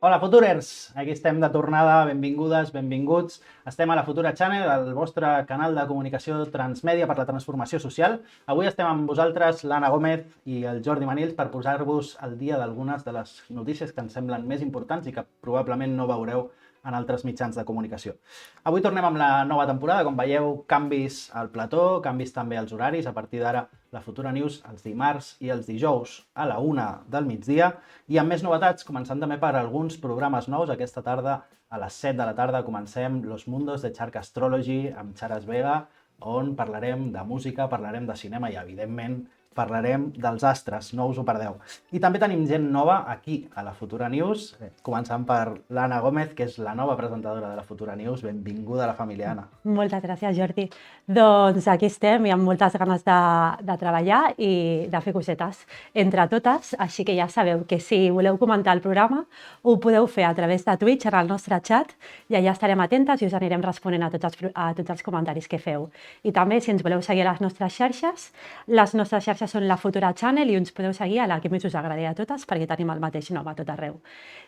Hola, Futurers! Aquí estem de tornada, benvingudes, benvinguts. Estem a la Futura Channel, el vostre canal de comunicació transmèdia per la transformació social. Avui estem amb vosaltres, l'Anna Gómez i el Jordi Manils, per posar-vos al dia d'algunes de les notícies que ens semblen més importants i que probablement no veureu en altres mitjans de comunicació. Avui tornem amb la nova temporada. Com veieu, canvis al plató, canvis també als horaris. A partir d'ara, la Futura News els dimarts i els dijous a la 1 del migdia. I amb més novetats, començant també per alguns programes nous. Aquesta tarda, a les 7 de la tarda, comencem Los Mundos de Chark Astrology amb Charas Vega, on parlarem de música, parlarem de cinema i, evidentment, parlarem dels astres, no us ho perdeu. I també tenim gent nova aquí a la Futura News, començant per l'Anna Gómez, que és la nova presentadora de la Futura News. Benvinguda a la família, Anna. Moltes gràcies, Jordi. Doncs aquí estem i amb moltes ganes de treballar i de fer cosetes entre totes, així que ja sabeu que si voleu comentar el programa ho podeu fer a través de Twitch en el nostre chat i allà estarem atentes i us anirem responent a tots els comentaris que feu. I també, si ens voleu seguir a les nostres xarxes són la Futura Channel i ens podeu seguir a la que més us agradi a totes perquè tenim el mateix nom a tot arreu.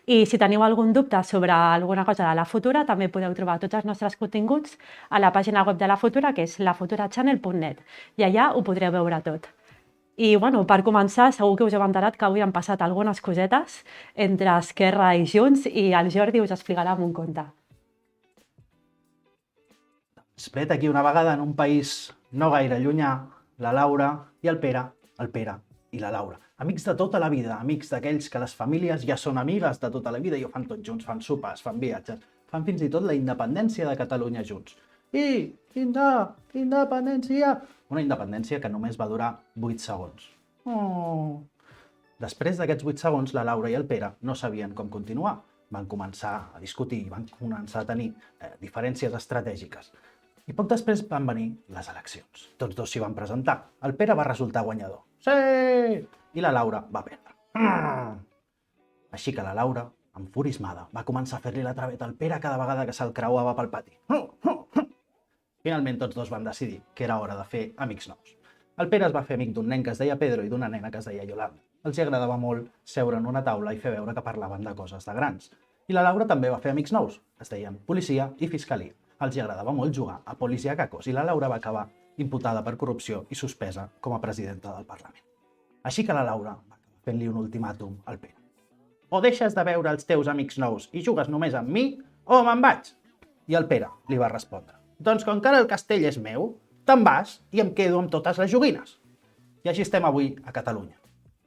I si teniu algun dubte sobre alguna cosa de la Futura, també podeu trobar tots els nostres continguts a la pàgina web de la Futura, que és lafuturachannel.net, i allà ho podreu veure tot. I bueno, per començar, segur que us heu enterat que avui han passat algunes cosetes entre Esquerra i Junts i el Jordi us explicarà amb un conte. Vet aquí una vegada en un país no gaire llunyà, la Laura i el Pere i la Laura. Amics de tota la vida, amics d'aquells que les famílies ja són amigues de tota la vida i ho fan tots junts, fan sopars, fan viatges, fan fins i tot la independència de Catalunya junts. I independència! Una independència que només va durar 8 segons. Oh. Després d'aquests 8 segons, la Laura i el Pere no sabien com continuar. Van començar a discutir, van començar a tenir diferències estratègiques. I poc després van venir les eleccions. Tots dos s'hi van presentar. El Pere va resultar guanyador. Sí! I la Laura va perdre. Així que la Laura, enfurismada, va començar a fer-li la traveta al Pere cada vegada que se'l creuava pel pati. Finalment tots dos van decidir que era hora de fer amics nous. El Pere es va fer amic d'un nen que es deia Pedro i d'una nena que es deia Yolanda. Els agradava molt seure en una taula i fer veure que parlaven de coses de grans. I la Laura també va fer amics nous. Es deien policia i fiscalia. Els agradava molt jugar a polis i a cacos i la Laura va acabar imputada per corrupció i suspesa com a presidenta del Parlament. Així que la Laura va acabar fent-li un ultimàtum al Pere. O deixes de veure els teus amics nous i jugues només amb mi, o me'n vaig. I el Pere li va respondre: doncs com que ara el castell és meu, te'n vas i em quedo amb totes les joguines. I així estem avui a Catalunya.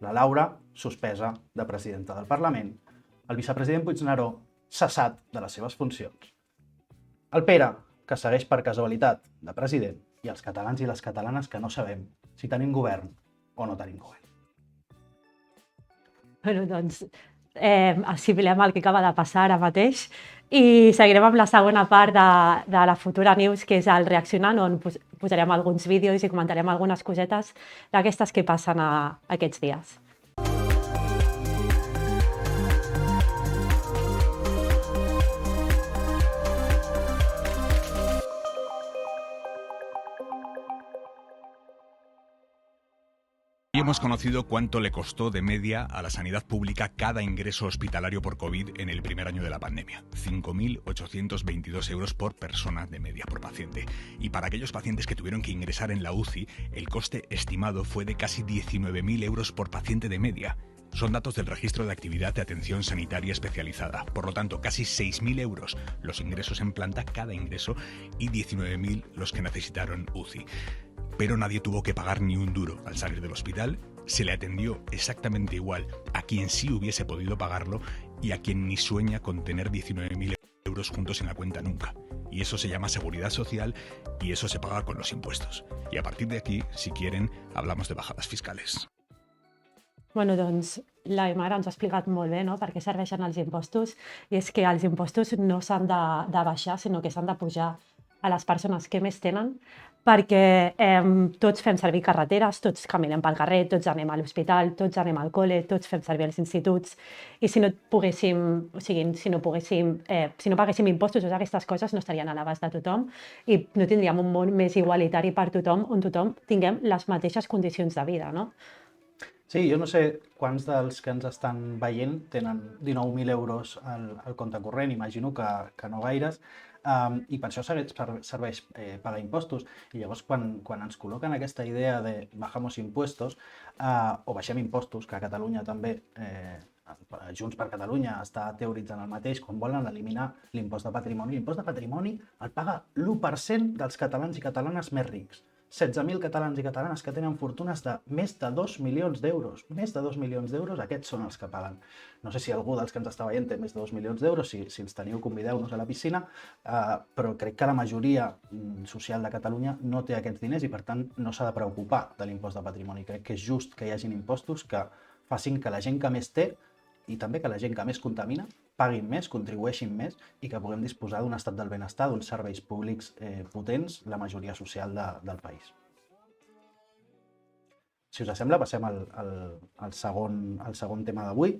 La Laura, suspesa de presidenta del Parlament, el vicepresident Puigneró, cessat de les seves funcions. El Pere, que segueix per casualitat de president, i els catalans i les catalanes que no sabem si tenim govern o no tenim govern. Bueno, doncs, assimilem el que acaba de passar ara mateix i seguirem amb la segona part de la Futura News, que és el Reaccionant, on posarem alguns vídeos i comentarem algunes cosetes d'aquestes que passen aquests dies. Y hemos conocido cuánto le costó de media a la sanidad pública cada ingreso hospitalario por COVID en el primer año de la pandemia. 5.822 euros por persona de media, por paciente. Y para aquellos pacientes que tuvieron que ingresar en la UCI, el coste estimado fue de casi 19.000 euros por paciente de media. Son datos del Registro de Actividad de Atención Sanitaria Especializada. Por lo tanto, casi 6.000 euros los ingresos en planta, cada ingreso, y 19.000 los que necesitaron UCI. Pero nadie tuvo que pagar ni un duro al salir del hospital. Se le atendió exactamente igual a quien sí hubiese podido pagarlo y a quien ni sueña con tener 19.000 euros juntos en la cuenta nunca. Y eso se llama seguridad social y eso se paga con los impuestos. Y a partir de aquí, si quieren, hablamos de bajadas fiscales. Bueno, doncs la Imara ens ha explicat molt bé, no?, per què serveixen els impostos, i és que els impostos no s'han de baixar, sinó que s'han de pujar a les persones que més tenen, perquè tots fem servir carreteres, tots caminem pel carrer, tots anem a l'hospital, tots anem al col·le, tots fem servir els instituts, i si no paguéssim impostos, totes aquestes coses no estarien a l'abast de tothom i no tindríem un món més igualitari per tothom, on tothom tinguem les mateixes condicions de vida, no? Sí, jo no sé quants dels que ens estan veient tenen 19.000 euros al compte corrent, imagino que no gaires, i per això serveix pagar impostos. I llavors, quan ens col·loquen aquesta idea de bajamos impuestos, o baixem impostos, que a Catalunya també, Junts per Catalunya està teoritzant el mateix, quan volen eliminar l'impost de patrimoni. L'impost de patrimoni el paga l'1% dels catalans i catalanes més rics. 16.000 catalans i catalanes que tenen fortunes de més de 2 milions d'euros. Més de 2 milions d'euros, aquests són els que paguen. No sé si algú dels que ens està veient té més de 2 milions d'euros, si els teniu, convideu-nos a la piscina, però crec que la majoria social de Catalunya no té aquests diners i, per tant, no s'ha de preocupar de l'impost de patrimoni. Crec que és just que hi hagin impostos que facin que la gent que més té i també que la gent que més contamina paguin més, contribueixin més i que puguem disposar d'un estat del benestar, d'uns serveis públics potents, la majoria social del país. Si us sembla, passem al segon tema d'avui,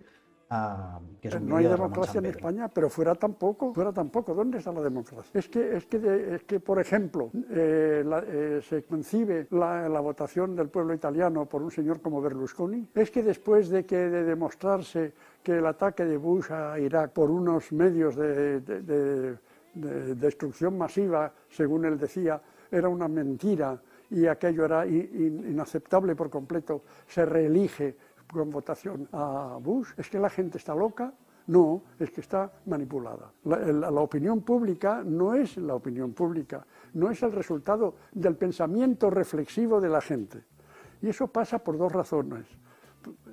que és un No hay vídeo de Ramon democracia en Sampedro. España, pero fuera tampoco. ¿Dónde está la democracia? Es que por ejemplo, se concibe la votación del pueblo italiano por un señor como Berlusconi. Es que después de demostrarse que el ataque de Bush a Irak por unos medios de destrucción masiva, según él decía, era una mentira y aquello era inaceptable por completo, se reelige con votación a Bush. ¿Es que la gente está loca? No, es que está manipulada. La opinión pública no es la opinión pública, no es el resultado del pensamiento reflexivo de la gente. Y eso pasa por dos razones.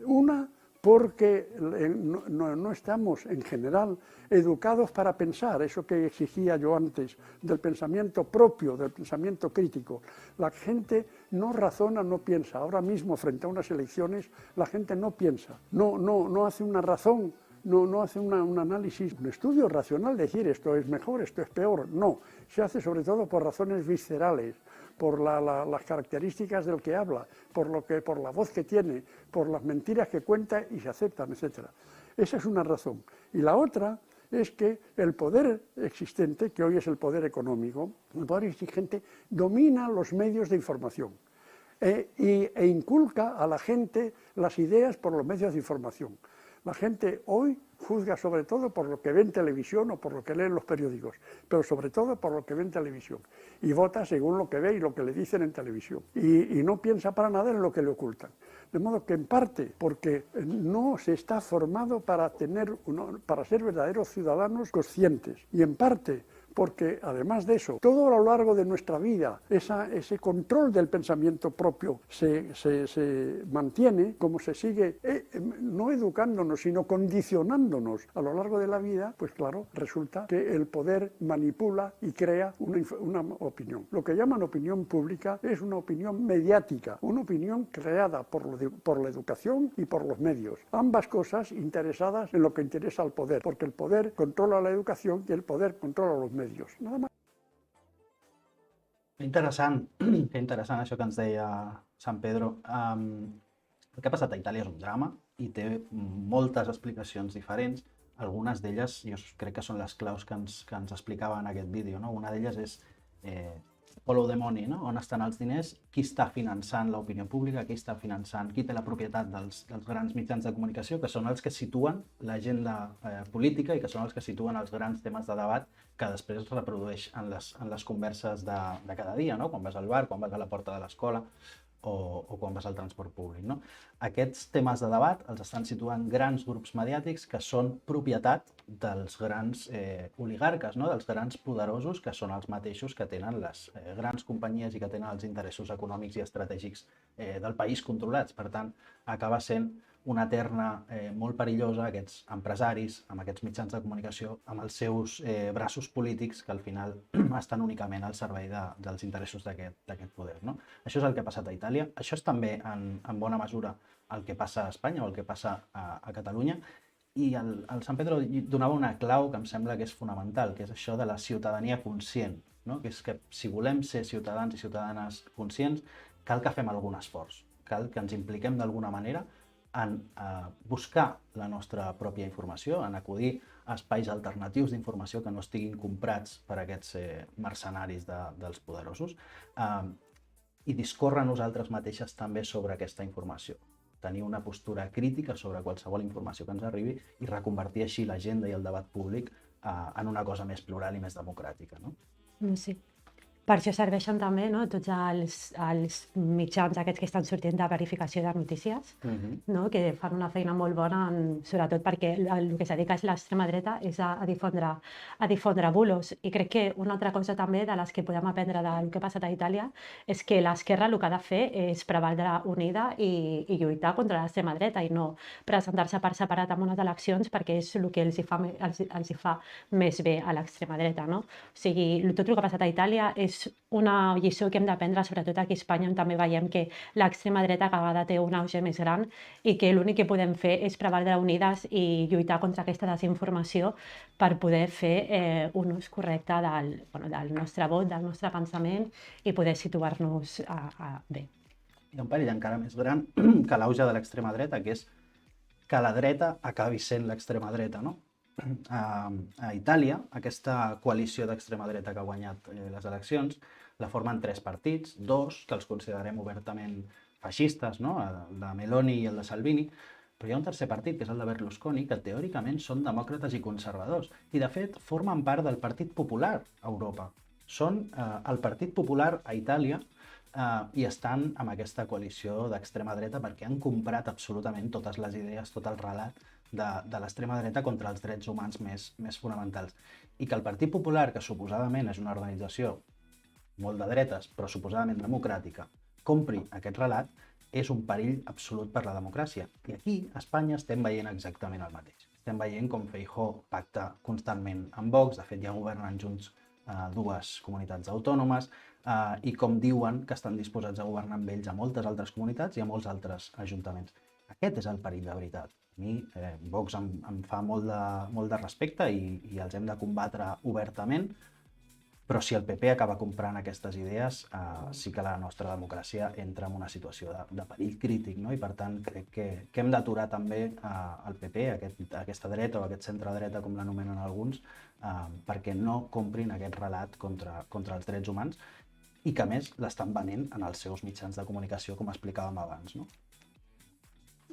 Una, porque no estamos en general educados para pensar, eso que exigía yo antes, del pensamiento propio, del pensamiento crítico. La gente no razona, no piensa. Ahora mismo, frente a unas elecciones, la gente no piensa, no hace una razón, no hace un análisis, un estudio racional, decir esto es mejor, esto es peor. No, se hace sobre todo por razones viscerales, por las características del que habla, por la voz que tiene, por las mentiras que cuenta y se aceptan, etc. Esa es una razón. Y la otra es que el poder existente, que hoy es el poder económico, el poder exigente, domina los medios de información e inculca a la gente las ideas por los medios de información. La gente hoy juzga sobre todo por lo que ve en televisión o por lo que lee en los periódicos, pero sobre todo por lo que ve en televisión. Y vota según lo que ve y lo que le dicen en televisión. Y no piensa para nada en lo que le ocultan. De modo que en parte porque no se está formado para ser verdaderos ciudadanos conscientes. Y en parte porque además de eso, todo a lo largo de nuestra vida, ese control del pensamiento propio se mantiene, como se sigue no educándonos, sino condicionándonos a lo largo de la vida, pues claro, resulta que el poder manipula y crea una opinión. Lo que llaman opinión pública es una opinión mediática, una opinión creada por la educación y por los medios. Ambas cosas interesadas en lo que interesa al poder, porque el poder controla la educación y el poder controla los medios. Nada más. Que interessant això que ens deia Sant Pedro. El que ha passat a Itàlia és un drama i té moltes explicacions diferents. Algunes d'elles jo crec que són les claus que ens explicava en aquest vídeo, no? Una d'elles és follow the money, no? On estan els diners, qui està finançant l'opinió pública, qui està finançant, qui té la propietat dels grans mitjans de comunicació, que són els que situen l'agenda política i que són els que situen els grans temes de debat que després es reprodueix en les converses de cada dia, no? Quan vas al bar, quan vas a la porta de l'escola o quan vas al transport públic, no? Aquests temes de debat els estan situant grans grups mediàtics que són propietat dels grans oligarques, no? Dels grans poderosos, que són els mateixos que tenen les grans companyies i que tenen els interessos econòmics i estratègics del país controlats. Per tant, acaba sent una terna molt perillosa, aquests empresaris, amb aquests mitjans de comunicació, amb els seus braços polítics, que al final estan únicament al servei dels interessos d'aquest poder, no? Això és el que ha passat a Itàlia. Això és també, en bona mesura, el que passa a Espanya o el que passa a Catalunya. I el Sant Pedro donava una clau que em sembla que és fonamental, que és això de la ciutadania conscient, no? Que és que si volem ser ciutadans i ciutadanes conscients, cal que fem algun esforç, cal que ens impliquem d'alguna manera en buscar la nostra pròpia informació, en acudir a espais alternatius d'informació que no estiguin comprats per aquests mercenaris dels poderosos i discórrer nosaltres mateixes també sobre aquesta informació. tenir una postura crítica sobre qualsevol informació que ens arribi i reconvertir així l'agenda i el debat públic en una cosa més plural i més democràtica. No? Sí. Per això serveixen també, no, tots els mitjans aquests que estan sortint de verificació de notícies, no, que fan una feina molt bona, sobretot perquè el que es dedica és l'extrema dreta és a difondre bulos. I crec que una altra cosa també de les que podem aprendre del que ha passat a Itàlia és que l'esquerra el que ha de fer és prevaldre unida i lluitar contra l'extrema dreta i no presentar-se per separat en unes eleccions perquè és el que els hi fa més bé a l'extrema dreta. No? O sigui, tot el que ha passat a Itàlia és una lliçó que hem d'aprendre, sobretot aquí a Espanya, on també veiem que l'extrema dreta cada vegada té un auge més gran i que l'únic que podem fer és prevaldre unides i lluitar contra aquesta desinformació per poder fer un ús correcte del nostre vot, del nostre pensament i poder situar-nos bé. Hi ha un perill encara més gran que l'auge de l'extrema dreta, que és que la dreta acabi sent l'extrema dreta, no? A Itàlia, aquesta coalició d'extrema dreta que ha guanyat les eleccions la formen 3 partits, 2 que els considerem obertament feixistes, no? El de Meloni i el de Salvini, però hi ha un tercer partit, que és el de Berlusconi, que teòricament són demòcrates i conservadors, i de fet formen part del Partit Popular a Europa. Són el Partit Popular a Itàlia i estan amb aquesta coalició d'extrema dreta perquè han comprat absolutament totes les idees, tot el relat de l'extrema dreta contra els drets humans més fonamentals. I que el Partit Popular, que suposadament és una organització molt de dretes, però suposadament democràtica, compri aquest relat, és un perill absolut per la democràcia. I aquí, a Espanya, estem veient exactament el mateix. Estem veient com Feijóo pacta constantment amb Vox, de fet ja governen junts 2 comunitats autònomes, i com diuen que estan disposats a governar amb ells a moltes altres comunitats i a molts altres ajuntaments. Aquest és el perill de veritat. A mi Vox em fa molt de respecte i els hem de combatre obertament, però si el PP acaba comprant aquestes idees, sí que la nostra democràcia entra en una situació de perill crític, no? I per tant crec que hem d'aturar també el PP, aquesta dreta o aquest centre-dreta, com l'anomenen alguns, perquè no comprin aquest relat contra els drets humans i que a més l'estan venent en els seus mitjans de comunicació, com explicàvem abans, no?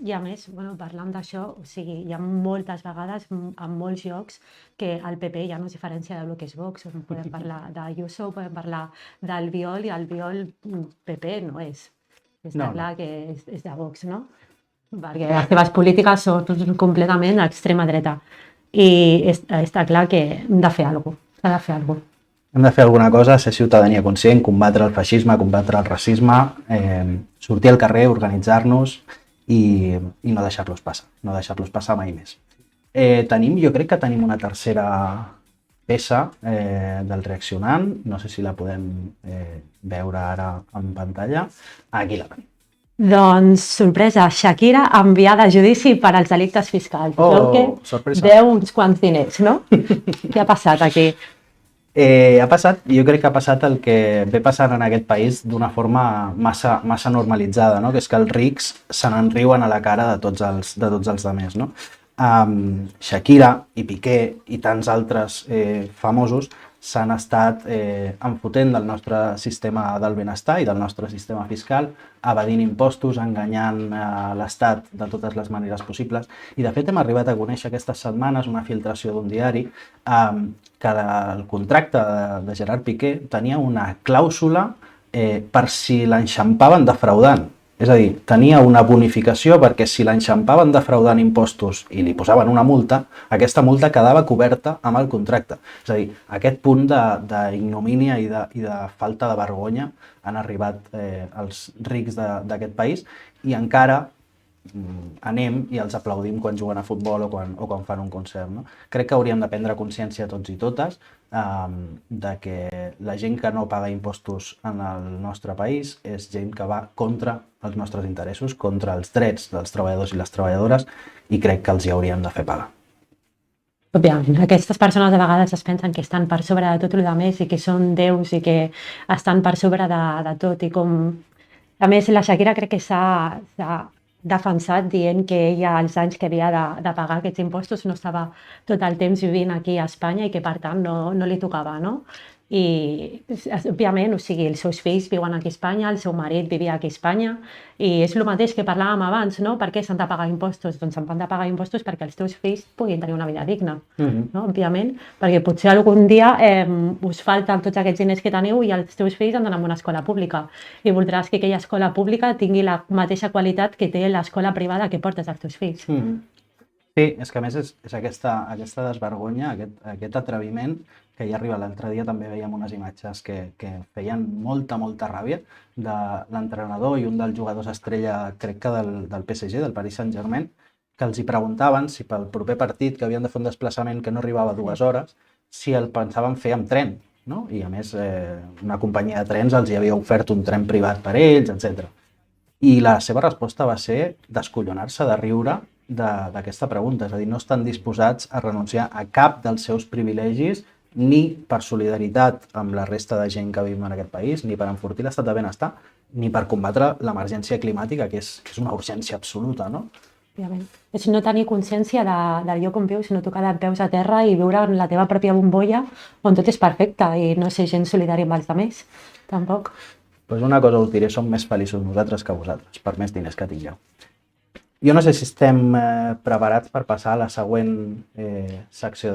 I a més, parlant d'això, o sigui, hi ha moltes vegades, en molts llocs, que el PP ja no es diferencia del que és Vox. Podem parlar d'Ayuso, podem parlar del Biol, i el Biol PP no és. Està clar que és de Vox, no? Perquè les seves polítiques són completament a extrema dreta. I està clar que hem de fer alguna cosa. S'ha de fer alguna cosa. Hem de fer alguna cosa, ser ciutadania conscient, combatre el feixisme, combatre el racisme, sortir al carrer, organitzar-nos i no deixar-los passar mai més. Jo crec que tenim una tercera peça del Reaccionant, no sé si la podem veure ara en pantalla. Aquí la tenim. Doncs, sorpresa, Shakira enviada a judici per als delictes fiscals. Sorpresa. Deu uns quants diners, no? Què ha passat aquí? Jo crec que ha passat el que ve passant en aquest país d'una forma massa normalitzada, no? Que és que els rics se n'enriuen a la cara de tots els altres, no? Shakira i Piqué i tants altres famosos s'han estat enfotent del nostre sistema del benestar i del nostre sistema fiscal, evadint impostos, enganyant l'Estat de totes les maneres possibles. I de fet hem arribat a conèixer aquestes setmanes una filtració d'un diari que el contracte de Gerard Piqué tenia una clàusula per si l'enxampaven defraudant. És a dir, tenia una bonificació perquè si l'enxampaven defraudant impostos i li posaven una multa, aquesta multa quedava coberta amb el contracte. És a dir, aquest punt d'ignomínia i de falta de vergonya han arribat els rics d'aquest país i encara anem i els aplaudim quan juguen a futbol o quan fan un concert, no? Crec que hauríem de prendre consciència tots i totes de que la gent que no paga impostos en el nostre país és gent que va contra els nostres interessos, contra els drets dels treballadors i les treballadores, i crec que els hi hauríem de fer pagar. Òbviament, aquestes persones a vegades es pensen que estan per sobre de tot el més i que són déus i que estan per sobre de tot. I com, a més, la Shakira crec que s'ha defensat dient que ella els anys que havia de pagar aquests impostos no estava tot el temps vivint aquí a Espanya i que per tant no li tocava, no? i òbviament, o sigui, els seus fills viuen aquí a Espanya, el seu marit vivia aquí a Espanya, i és el mateix que parlàvem abans, no? Per què s'han de pagar impostos? Doncs s'han de pagar impostos perquè els teus fills puguin tenir una vida digna, no? Òbviament, perquè potser algun dia us falten tots aquests diners que teniu i els teus fills han d'anar a una escola pública i voldràs que aquella escola pública tingui la mateixa qualitat que té l'escola privada que portes als teus fills. Sí, és que a més és aquesta desvergonya, aquest atreviment, que ja arriba l'altre dia també veiem unes imatges que feien molta ràbia de l'entrenador i un dels jugadors estrella, crec que del PSG, del Paris Saint-Germain, que els hi preguntaven si pel proper partit, que havien de fer un desplaçament que no arribava a 2 hores, si el pensaven fer amb tren, no? I a més una companyia de trens els hi havia ofert un tren privat per ells, etc. I la seva resposta va ser descollonar-se de riure d'aquesta pregunta, és a dir, no estan disposats a renunciar a cap dels seus privilegis ni per solidaritat amb la resta de gent que vivim en aquest país, ni per enfortir l'estat de benestar, ni per combatre l'emergència climàtica, que és una urgència absoluta, no? Òbviament. És no tenir consciència del lloc on vius, sinó tocar de peus a terra i viure en la teva pròpia bombolla on tot és perfecte i no ser gens solidari amb els altres, tampoc. Doncs una cosa us diré, som més feliços nosaltres que vosaltres, per més diners que tingueu. Jo no sé si estem preparats per passar a la següent secció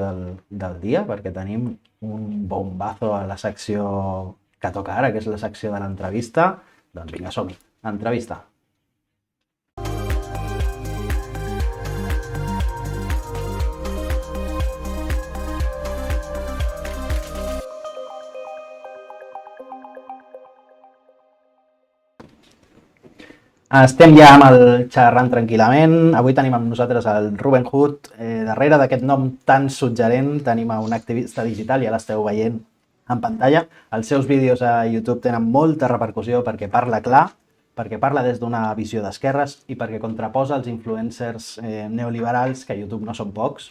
del dia, perquè tenim un bombazo a la secció que toca ara, que és la secció de l'entrevista. Doncs vinga, som-hi. Entrevista. Estem ja amb el xerrant tranquil·lament. Avui tenim amb nosaltres el Ruben Hood. Darrere d'aquest nom tan suggerent tenim un activista digital, ja l'esteu veient en pantalla. Els seus vídeos a YouTube tenen molta repercussió perquè parla clar, perquè parla des d'una visió d'esquerres i perquè contraposa els influencers neoliberals, que a YouTube no són pocs,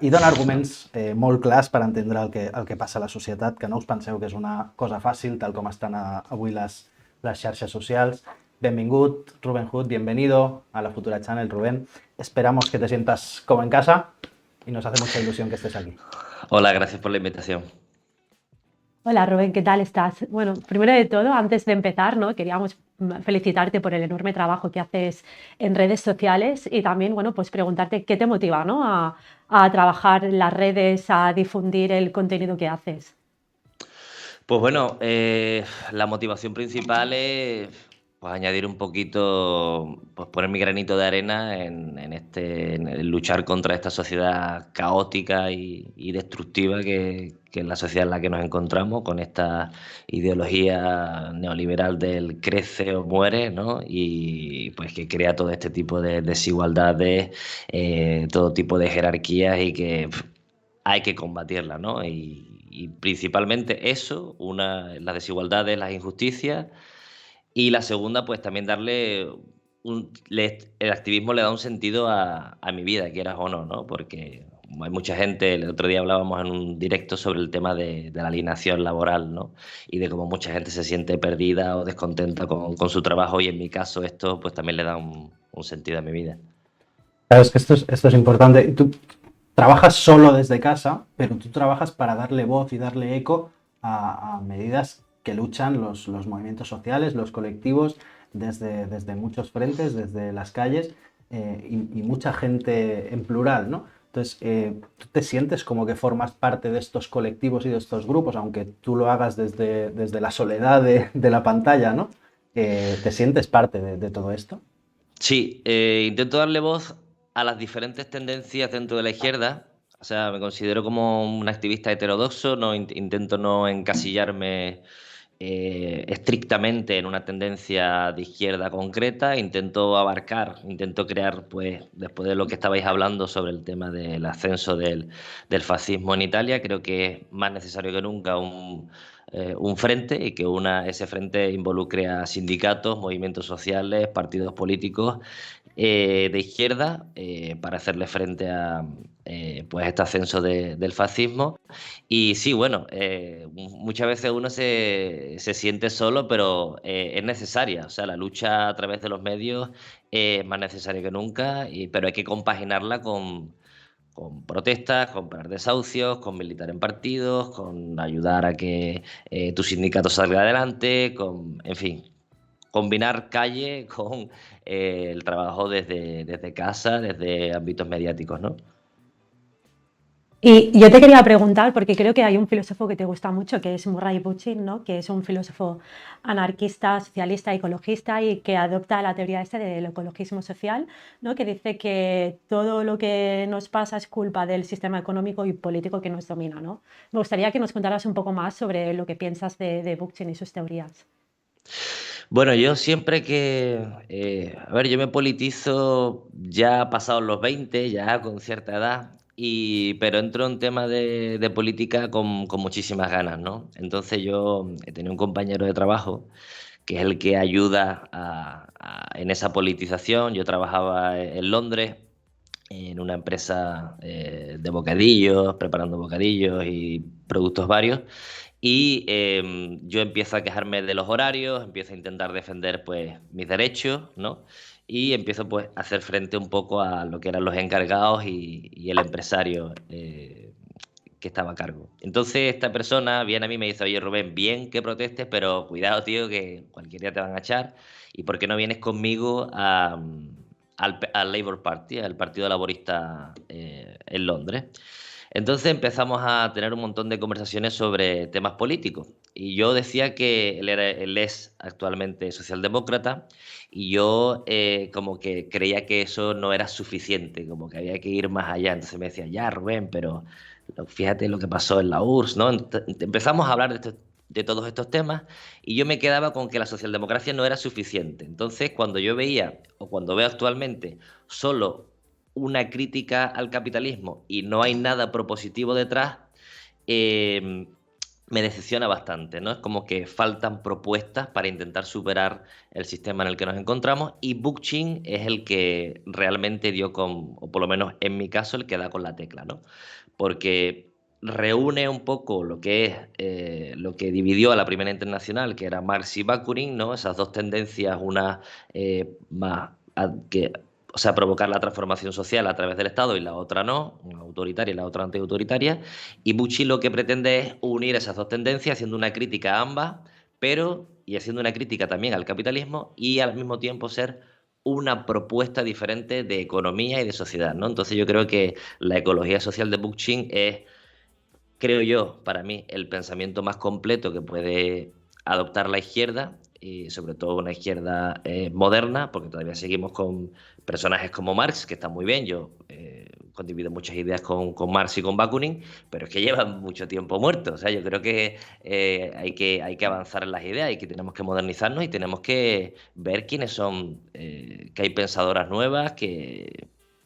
i dona arguments molt clars per entendre el que passa a la societat, que no us penseu que és una cosa fàcil, tal com estan avui les xarxes socials. Benvingut, Ruben Hood, bienvenido a la Futura Channel, Rubén. Esperamos que te sientas como en casa y nos hace mucha ilusión que estés aquí. Hola, gracias por la invitación. Hola Rubén, ¿qué tal estás? Bueno, primero de todo, antes de empezar, ¿no? Queríamos felicitarte por el enorme trabajo que haces en redes sociales y también, bueno, pues preguntarte qué te motiva, ¿no? a trabajar en las redes, a difundir el contenido que haces. Pues bueno, la motivación principal es pues añadir un poquito, pues poner mi granito de arena en el luchar contra esta sociedad caótica y destructiva que es la sociedad en la que nos encontramos, con esta ideología neoliberal del crece o muere, ¿no? Y pues que crea todo este tipo de desigualdades, todo tipo de jerarquías y que hay que combatirla, ¿no? Y principalmente eso, las desigualdades, las injusticias. Y la segunda, pues también darle el activismo le da un sentido a mi vida, quieras o no, ¿no? Porque hay mucha gente, el otro día hablábamos en un directo sobre el tema de la alienación laboral, ¿no? Y de cómo mucha gente se siente perdida o descontenta con su trabajo, y en mi caso esto pues también le da un sentido a mi vida. Claro, es que esto es importante. Tú trabajas solo desde casa, pero tú trabajas para darle voz y darle eco a medidas que luchan los movimientos sociales, los colectivos, desde muchos frentes, desde las calles, y mucha gente en plural, ¿no? Entonces, ¿tú te sientes como que formas parte de estos colectivos y de estos grupos, aunque tú lo hagas desde la soledad de la pantalla, ¿no? ¿Te sientes parte de todo esto? Sí, intento darle voz a las diferentes tendencias dentro de la izquierda. O sea, me considero como un activista heterodoxo, intento no encasillarme estrictamente en una tendencia de izquierda concreta, intento crear, pues, después de lo que estabais hablando sobre el tema del ascenso del fascismo en Italia, creo que es más necesario que nunca un frente, y que ese frente involucre a sindicatos, movimientos sociales, partidos políticos de izquierda, para hacerle frente a pues este ascenso del fascismo. Y sí, bueno, muchas veces uno se siente solo, pero es necesaria. O sea, la lucha a través de los medios es más necesaria que nunca, pero hay que compaginarla con con protestas, con parar desahucios, con militar en partidos, con ayudar a que tu sindicato salga adelante, en fin, combinar calle con el trabajo desde casa, desde ámbitos mediáticos, ¿no? Y yo te quería preguntar, porque creo que hay un filósofo que te gusta mucho, que es Murray Bookchin, ¿no? Que es un filósofo anarquista, socialista, ecologista y que adopta la teoría del ecologismo social, ¿no? Que dice que todo lo que nos pasa es culpa del sistema económico y político que nos domina, ¿no? Me gustaría que nos contaras un poco más sobre lo que piensas de Bookchin y sus teorías. Bueno, yo siempre a ver, yo me politizo ya pasados los 20, ya con cierta edad, pero entro en tema de política con muchísimas ganas, ¿no? Entonces yo he tenido un compañero de trabajo que es el que ayuda en esa politización. Yo trabajaba en Londres en una empresa de bocadillos, preparando bocadillos y productos varios. Y yo empiezo a quejarme de los horarios, empiezo a intentar defender pues mis derechos, ¿no? Y empiezo pues a hacer frente un poco a lo que eran los encargados y el empresario que estaba a cargo. Entonces esta persona viene a mí y me dice: oye Rubén, bien que protestes, pero cuidado tío, que cualquier día te van a echar, y ¿por qué no vienes conmigo al Labour Party, al Partido Laborista en Londres? Entonces empezamos a tener un montón de conversaciones sobre temas políticos. Y yo decía que él es actualmente socialdemócrata, y yo como que creía que eso no era suficiente, como que había que ir más allá. Entonces me decía: ya Rubén, pero fíjate lo que pasó en la URSS, ¿no? Empezamos a hablar de todos estos temas, y yo me quedaba con que la socialdemocracia no era suficiente. Entonces, cuando yo veía, o cuando veo actualmente, solo una crítica al capitalismo y no hay nada propositivo detrás, me decepciona bastante, ¿no? Es como que faltan propuestas para intentar superar el sistema en el que nos encontramos, y Bookchin es el que realmente dio o por lo menos en mi caso, el que da con la tecla, ¿no? Porque reúne un poco lo que es lo que dividió a la Primera Internacional, que era Marx y Bakunin, ¿no? Esas dos tendencias, una más o sea, provocar la transformación social a través del Estado, y la otra no, una autoritaria y la otra antiautoritaria. Y Bucci lo que pretende es unir esas dos tendencias, haciendo una crítica a ambas, y haciendo una crítica también al capitalismo, y al mismo tiempo ser una propuesta diferente de economía y de sociedad, ¿no? Entonces yo creo que la ecología social de Bookchin es, creo yo, para mí, el pensamiento más completo que puede adoptar la izquierda, y sobre todo una izquierda moderna, porque todavía seguimos con personajes como Marx, que están muy bien. Yo condivido muchas ideas con Marx y con Bakunin, pero es que llevan mucho tiempo muertos. O sea, yo creo que hay que avanzar en las ideas, y que tenemos que modernizarnos, y tenemos que ver quiénes son, que hay pensadoras nuevas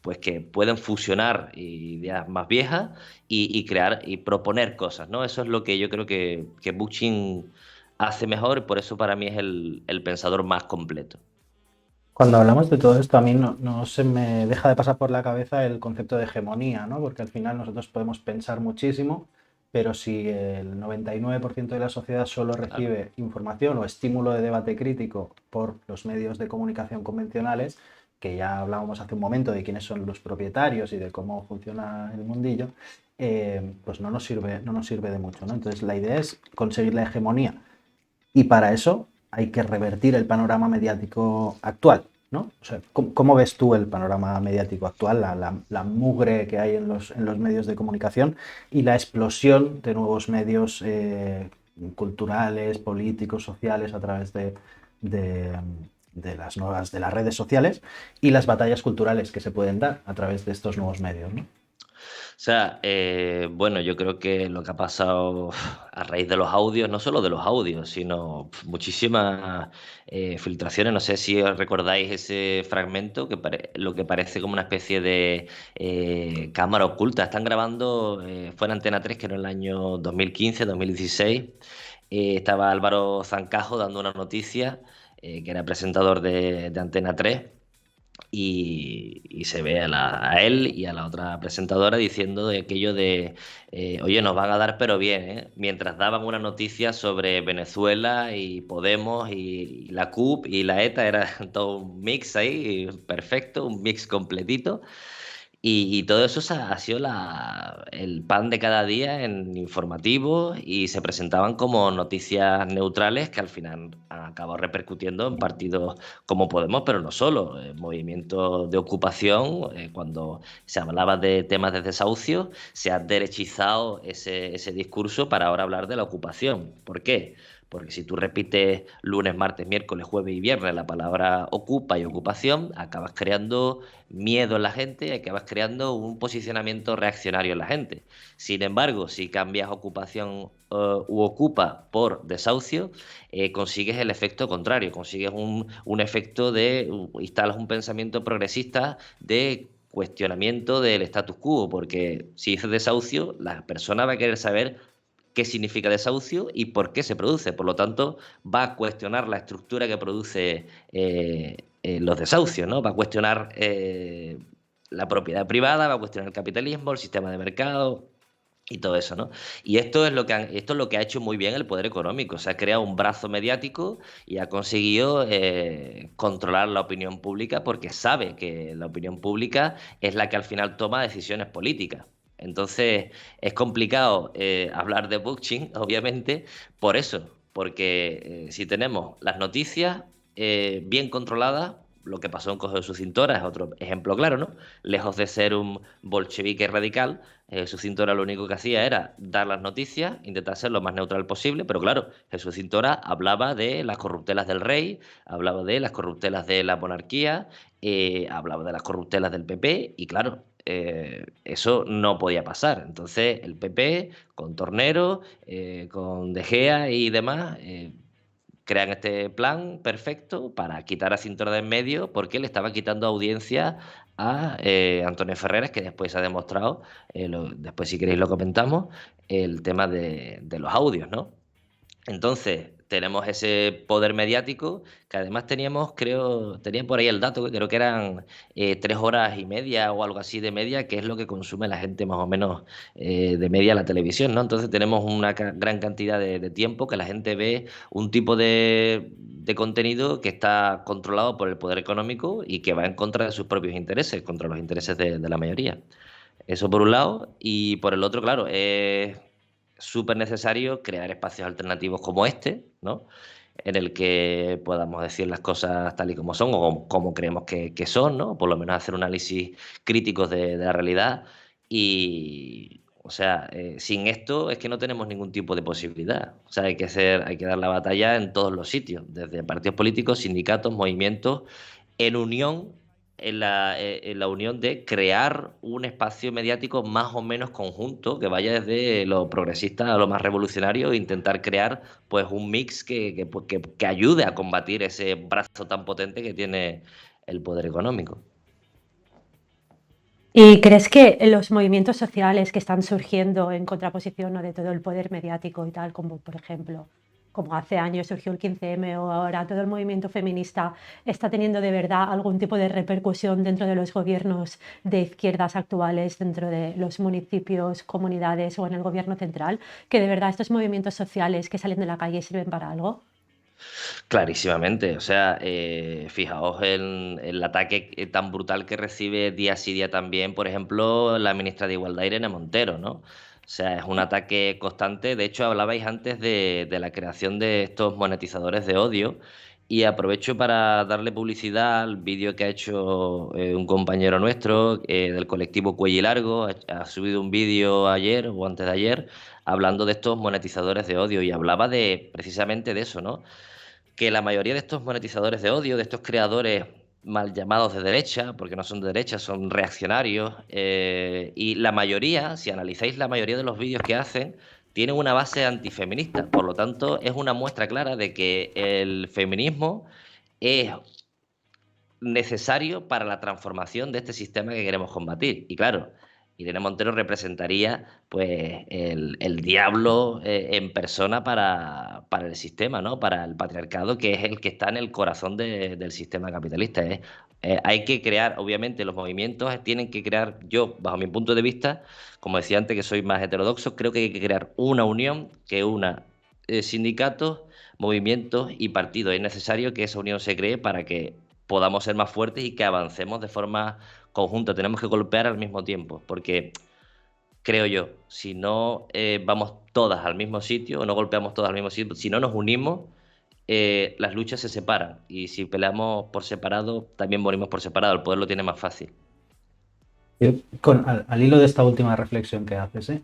pues que pueden fusionar ideas más viejas y crear y proponer cosas, ¿no? Eso es lo que yo creo que Bookchin hace mejor, y por eso para mí es el pensador más completo. Cuando hablamos de todo esto, a mí no se me deja de pasar por la cabeza el concepto de hegemonía, ¿no? Porque al final nosotros podemos pensar muchísimo, pero si el 99% de la sociedad solo recibe información o estímulo de debate crítico por los medios de comunicación convencionales, que ya hablábamos hace un momento de quiénes son los propietarios y de cómo funciona el mundillo, pues no nos sirve de mucho, ¿no? Entonces la idea es conseguir la hegemonía, y para eso hay que revertir el panorama mediático actual, ¿no? O sea, ¿cómo ves tú el panorama mediático actual, la mugre que hay en los medios de comunicación y la explosión de nuevos medios culturales, políticos, sociales a través de las redes sociales, y las batallas culturales que se pueden dar a través de estos nuevos medios, ¿no? O sea, bueno, yo creo que lo que ha pasado a raíz de los audios, no solo de los audios, sino muchísimas filtraciones. No sé si os recordáis ese fragmento, lo que parece como una especie de cámara oculta. Están grabando, fue en Antena 3, que era en el año 2015, 2016. Estaba Álvaro Zancajo dando una noticia, que era presentador de Antena 3. Y se ve a él y a la otra presentadora diciendo de aquello de oye, nos van a dar pero bien, ¿eh? Mientras daban una noticia sobre Venezuela y Podemos y la CUP y la ETA. Era todo un mix ahí perfecto, un mix completito. Y todo eso ha sido el pan de cada día en informativos y se presentaban como noticias neutrales que al final han acabado repercutiendo en partidos como Podemos, pero no solo. Movimientos de ocupación, cuando se hablaba de temas de desahucio, se ha derechizado ese discurso para ahora hablar de la ocupación. ¿Por qué? Porque si tú repites lunes, martes, miércoles, jueves y viernes la palabra ocupa y ocupación, acabas creando miedo en la gente y acabas creando un posicionamiento reaccionario en la gente. Sin embargo, si cambias ocupación u ocupa por desahucio, consigues el efecto contrario, consigues un efecto instalas un pensamiento progresista de cuestionamiento del status quo, porque si dices desahucio, la persona va a querer saber qué significa desahucio y por qué se produce. Por lo tanto, va a cuestionar la estructura que produce los desahucios, ¿no? Va a cuestionar la propiedad privada, va a cuestionar el capitalismo, el sistema de mercado y todo eso, ¿no? Y esto es lo que ha hecho muy bien el poder económico. Se ha creado un brazo mediático y ha conseguido controlar la opinión pública porque sabe que la opinión pública es la que al final toma decisiones políticas. Entonces, es complicado hablar de blockchain, obviamente, por eso, porque si tenemos las noticias bien controladas, lo que pasó en Coge de su cintora es otro ejemplo claro, ¿no? Lejos de ser un bolchevique radical, Jesús Cintora lo único que hacía era dar las noticias, intentar ser lo más neutral posible, pero claro, Jesús Cintora hablaba de las corruptelas del rey, hablaba de las corruptelas de la monarquía, hablaba de las corruptelas del PP, y claro, eso no podía pasar. Entonces, el PP, con Tornero, con De Gea y demás, crean este plan perfecto para quitar a Cintura de en medio porque le estaba quitando audiencia a Antonio Ferreras, que después se ha demostrado, después si queréis lo comentamos, el tema de los audios, ¿no? Entonces, tenemos ese poder mediático que además tenía por ahí el dato, que creo que eran 3 horas y media o algo así de media, que es lo que consume la gente más o menos de media la televisión, ¿no? Entonces tenemos una gran cantidad de tiempo que la gente ve un tipo de contenido que está controlado por el poder económico y que va en contra de sus propios intereses, contra los intereses de la mayoría. Eso por un lado, y por el otro, claro, es súper necesario crear espacios alternativos como este, ¿no? En el que podamos decir las cosas tal y como son o como creemos que son, ¿no? Por lo menos hacer un análisis crítico de la realidad y, o sea, sin esto es que no tenemos ningún tipo de posibilidad. O sea, hay que dar la batalla en todos los sitios, desde partidos políticos, sindicatos, movimientos, en unión en la unión de crear un espacio mediático más o menos conjunto que vaya desde lo progresista a lo más revolucionario e intentar crear pues un mix que ayude a combatir ese brazo tan potente que tiene el poder económico. ¿Y crees que los movimientos sociales que están surgiendo en contraposición, ¿no?, de todo el poder mediático y tal, como por ejemplo, como hace años surgió el 15M o ahora todo el movimiento feminista, está teniendo de verdad algún tipo de repercusión dentro de los gobiernos de izquierdas actuales, dentro de los municipios, comunidades o en el gobierno central? ¿Que de verdad estos movimientos sociales que salen de la calle sirven para algo? Clarísimamente, o sea, fijaos en el ataque tan brutal que recibe día sí día también, por ejemplo, la ministra de Igualdad, Irene Montero, ¿no? O sea, es un ataque constante. De hecho, hablabais antes de la creación de estos monetizadores de odio y aprovecho para darle publicidad al vídeo que ha hecho un compañero nuestro del colectivo Cuello y Largo. Ha subido un vídeo ayer o antes de ayer hablando de estos monetizadores de odio y hablaba precisamente de eso, ¿no? Que la mayoría de estos monetizadores de odio, de estos creadores mal llamados de derecha, porque no son de derecha, son reaccionarios, y la mayoría, si analizáis la mayoría de los vídeos que hacen, tienen una base antifeminista. Por lo tanto, es una muestra clara de que el feminismo es necesario para la transformación de este sistema que queremos combatir. Y claro, Irene Montero representaría pues el diablo en persona para el sistema, ¿no? Para el patriarcado, que es el que está en el corazón del sistema capitalista. Hay que crear, obviamente, los movimientos tienen que crear, yo, bajo mi punto de vista, como decía antes, que soy más heterodoxo, creo que hay que crear una unión que una sindicatos, movimientos y partidos. Es necesario que esa unión se cree para que podamos ser más fuertes y que avancemos de forma conjunta, tenemos que golpear al mismo tiempo, porque creo yo, si no vamos todas al mismo sitio o no golpeamos todas al mismo sitio, si no nos unimos, las luchas se separan, y si peleamos por separado, también morimos por separado, el poder lo tiene más fácil. Al hilo de esta última reflexión que haces,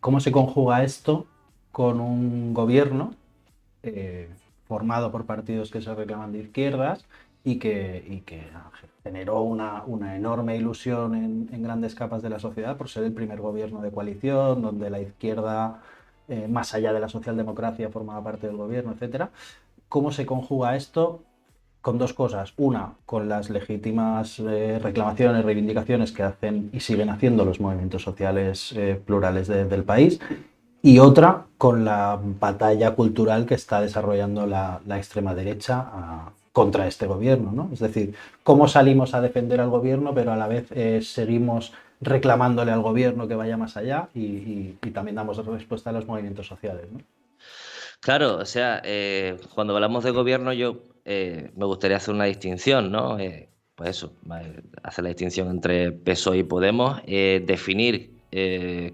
¿cómo se conjuga esto con un gobierno formado por partidos que se reclaman de izquierdas y que generó una enorme ilusión en grandes capas de la sociedad por ser el primer gobierno de coalición, donde la izquierda, más allá de la socialdemocracia, formaba parte del gobierno, etcétera? ¿Cómo se conjuga esto con dos cosas? Una, con las legítimas reclamaciones, reivindicaciones que hacen y siguen haciendo los movimientos sociales plurales del país, y otra, con la batalla cultural que está desarrollando la extrema derecha contra este gobierno, ¿no? Es decir, cómo salimos a defender al gobierno, pero a la vez seguimos reclamándole al gobierno que vaya más allá y también damos respuesta a los movimientos sociales, ¿no? Claro, o sea, cuando hablamos de gobierno, yo me gustaría hacer una distinción, ¿no? Pues eso, hacer la distinción entre PSOE y Podemos, definir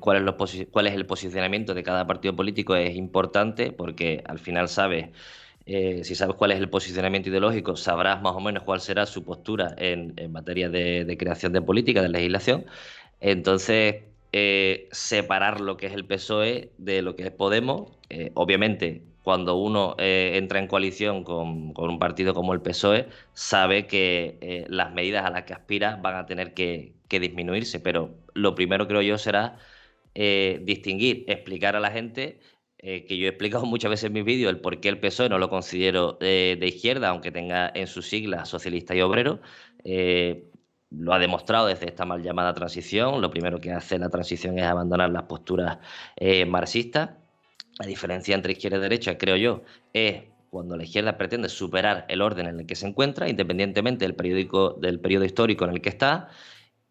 cuál es el posicionamiento de cada partido político es importante, porque al final si sabes cuál es el posicionamiento ideológico, sabrás más o menos cuál será su postura en materia de creación de política, de legislación. Entonces, separar lo que es el PSOE de lo que es Podemos, obviamente, cuando uno entra en coalición con un partido como el PSOE, sabe que las medidas a las que aspira van a tener que disminuirse, pero lo primero, creo yo, será distinguir, explicar a la gente, que yo he explicado muchas veces en mis vídeos, el por qué el PSOE no lo considero de izquierda, aunque tenga en sus siglas socialista y obrero. Lo ha demostrado desde esta mal llamada transición. Lo primero que hace la transición es abandonar las posturas marxistas. La diferencia entre izquierda y derecha, creo yo, es cuando la izquierda pretende superar el orden en el que se encuentra, independientemente del periodo histórico en el que está,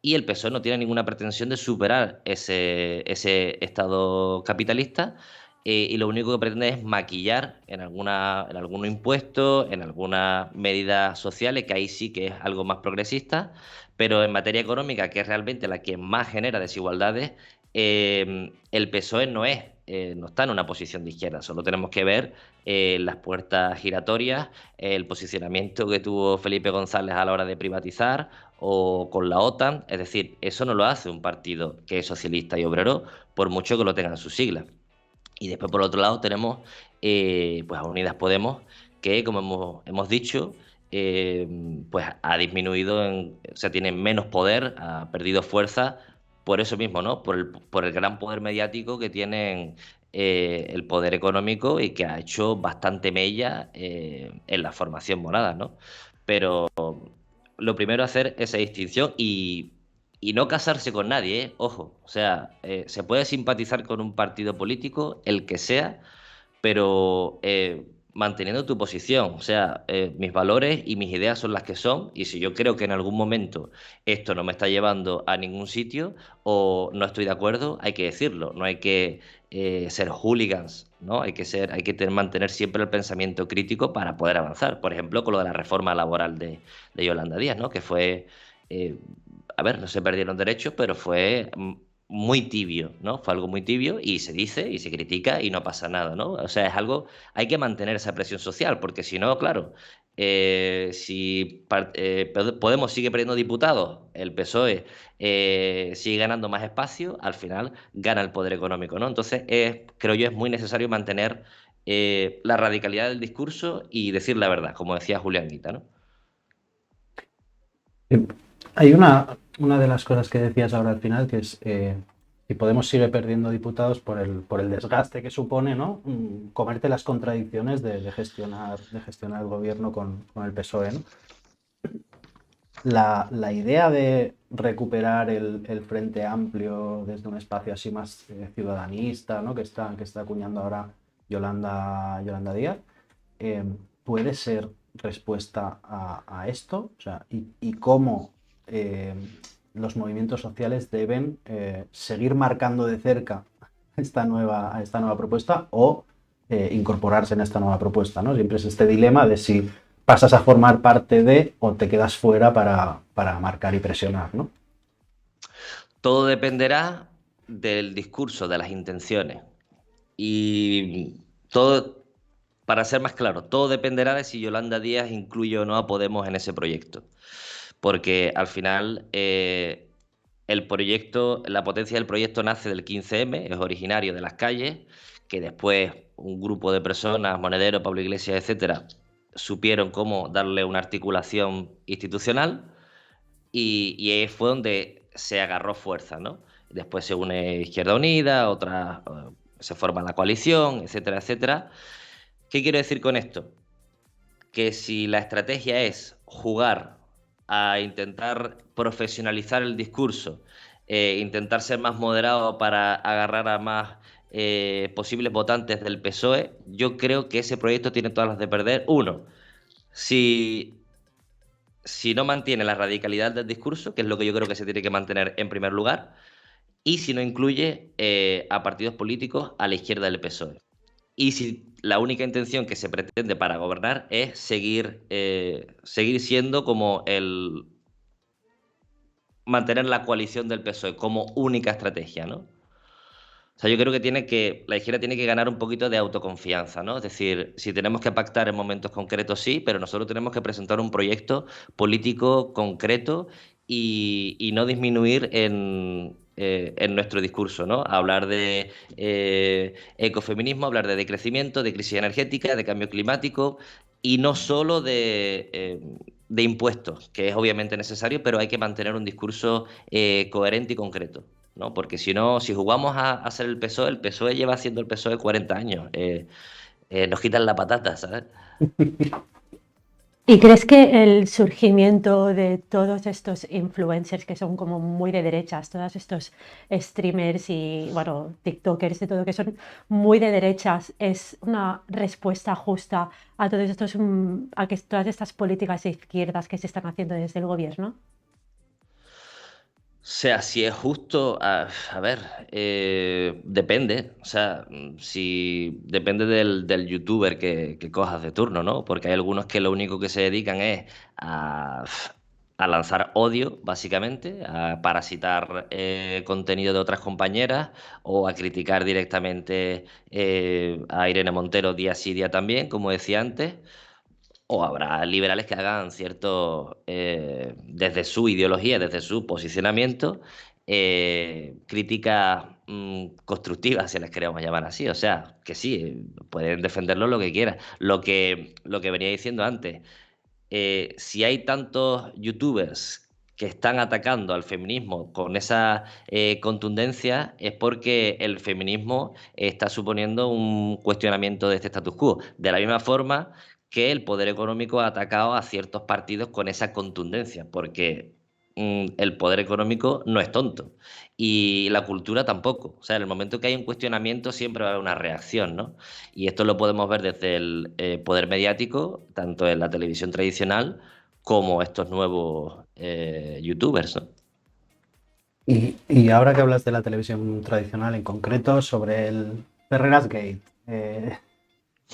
y el PSOE no tiene ninguna pretensión de superar ese estado capitalista, y lo único que pretende es maquillar en algún impuesto, en algunas medidas sociales, que ahí sí que es algo más progresista, pero en materia económica, que es realmente la que más genera desigualdades, el PSOE no está en una posición de izquierda. Solo tenemos que ver las puertas giratorias, el posicionamiento que tuvo Felipe González a la hora de privatizar, o con la OTAN. Es decir, eso no lo hace un partido que es socialista y obrero, por mucho que lo tengan sus siglas. Y después, por otro lado, tenemos pues a Unidas Podemos, que, como hemos dicho, pues ha disminuido, o sea, tiene menos poder, ha perdido fuerza por eso mismo, ¿no? Por el gran poder mediático que tienen, el poder económico, y que ha hecho bastante mella en la formación morada, ¿no? Pero lo primero es hacer esa distinción y no casarse con nadie, ¿eh? Ojo, o sea, se puede simpatizar con un partido político, el que sea, pero manteniendo tu posición. O sea, mis valores y mis ideas son las que son, y si yo creo que en algún momento esto no me está llevando a ningún sitio o no estoy de acuerdo, hay que decirlo. No hay que ser hooligans, ¿no? Mantener siempre el pensamiento crítico para poder avanzar. Por ejemplo, con lo de la reforma laboral de Yolanda Díaz, ¿no? Que fue, eh, a ver, no se perdieron derechos, pero fue muy tibio, ¿no? Fue algo muy tibio, y se dice y se critica y no pasa nada, ¿no? O sea, hay que mantener esa presión social, porque si no, claro, si Podemos sigue perdiendo diputados, el PSOE sigue ganando más espacio, al final gana el poder económico, ¿no? Entonces, creo yo, es muy necesario mantener la radicalidad del discurso y decir la verdad, como decía Julián Guita, ¿no? Hay una de las cosas que decías ahora al final, que es si Podemos sigue perdiendo diputados por el desgaste que supone, ¿no? Comerte las contradicciones de gestionar el gobierno con el PSOE, ¿no? La idea de recuperar el Frente Amplio desde un espacio así más ciudadanista, ¿no? que está acuñando ahora Yolanda Díaz, puede ser respuesta a esto, o sea, y cómo los movimientos sociales deben seguir marcando de cerca esta nueva propuesta o incorporarse en esta nueva propuesta, ¿no? Siempre es este dilema de si pasas a formar parte de o te quedas fuera para marcar y presionar, ¿no? Todo dependerá del discurso, de las intenciones. Y todo, para ser más claro, todo dependerá de si Yolanda Díaz incluye o no a Podemos en ese proyecto. Porque al final el proyecto, la potencia del proyecto nace del 15M, es originario de las calles, que después un grupo de personas, Monedero, Pablo Iglesias, etcétera, supieron cómo darle una articulación institucional y ahí fue donde se agarró fuerza, ¿no? Después se une Izquierda Unida, otra, se forma la coalición, etcétera, etcétera. ¿Qué quiero decir con esto? Que si la estrategia es jugar a intentar profesionalizar el discurso, intentar ser más moderado para agarrar a más posibles votantes del PSOE, yo creo que ese proyecto tiene todas las de perder. Uno, si no mantiene la radicalidad del discurso, que es lo que yo creo que se tiene que mantener en primer lugar, y si no incluye a partidos políticos a la izquierda del PSOE. Y si la única intención que se pretende para gobernar es seguir siendo como mantener la coalición del PSOE como única estrategia, ¿no? O sea, yo creo que la izquierda tiene que ganar un poquito de autoconfianza, ¿no? Es decir, si tenemos que pactar en momentos concretos, sí, pero nosotros tenemos que presentar un proyecto político concreto y no disminuir en nuestro discurso, ¿no? Hablar de ecofeminismo, hablar de decrecimiento, de crisis energética, de cambio climático y no solo de impuestos, que es obviamente necesario, pero hay que mantener un discurso coherente y concreto, ¿no? Porque si no, si jugamos a hacer el PSOE lleva haciendo el PSOE 40 años. Nos quitan la patata, ¿sabes? ¿Y crees que el surgimiento de todos estos influencers que son como muy de derechas, todos estos streamers y, bueno, tiktokers y todo, que son muy de derechas, es una respuesta justa a todos estos, todas estas políticas de izquierdas que se están haciendo desde el gobierno? O sea, si es justo, a ver, depende. O sea, si depende del youtuber que cojas de turno, ¿no? Porque hay algunos que lo único que se dedican es a, a lanzar odio, básicamente, a parasitar contenido de otras compañeras o a criticar directamente a Irene Montero día sí, día también, como decía antes. O habrá liberales que hagan cierto, desde su ideología, desde su posicionamiento, críticas constructivas, si las queremos llamar así. O sea, que sí, pueden defenderlo lo que quieran. Lo que venía diciendo antes, si hay tantos youtubers que están atacando al feminismo con esa contundencia, es porque el feminismo está suponiendo un cuestionamiento de este status quo. De la misma forma que el poder económico ha atacado a ciertos partidos con esa contundencia, porque el poder económico no es tonto y la cultura tampoco. O sea, en el momento que hay un cuestionamiento siempre va a haber una reacción, ¿no? Y esto lo podemos ver desde el poder mediático, tanto en la televisión tradicional como estos nuevos youtubers, ¿no? Y ahora que hablas de la televisión tradicional, en concreto sobre el Ferreras Gate,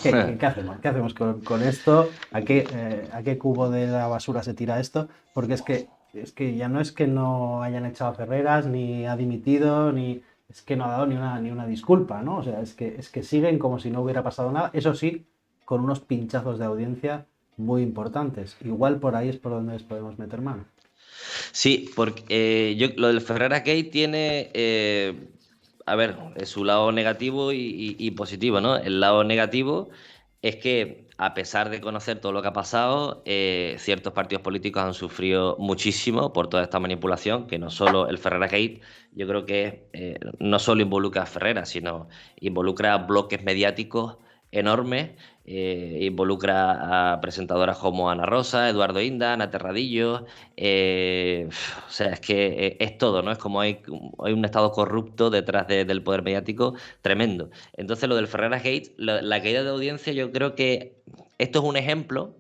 ¿qué hacemos? ¿Qué hacemos con esto? ¿A qué cubo de la basura se tira esto? Porque es que ya no es que no hayan echado a Ferreras, ni ha dimitido, ni es que no ha dado ni una disculpa, ¿no? O sea, es que siguen como si no hubiera pasado nada. Eso sí, con unos pinchazos de audiencia muy importantes. Igual por ahí es por donde les podemos meter mano. Sí, porque lo del Ferreras Gate tiene, a ver, su lado negativo y positivo, ¿no? El lado negativo es que, a pesar de conocer todo lo que ha pasado, ciertos partidos políticos han sufrido muchísimo por toda esta manipulación, que no solo el Ferreras Gate, yo creo que no solo involucra a Ferreras, sino involucra a bloques mediáticos enormes, involucra a presentadoras como Ana Rosa, Eduardo Inda, Ana Terradillo, o sea, es que es todo, ¿no? Es como hay un estado corrupto detrás del poder mediático tremendo. Entonces, lo del Ferreras Gate, la caída de audiencia, yo creo que esto es un ejemplo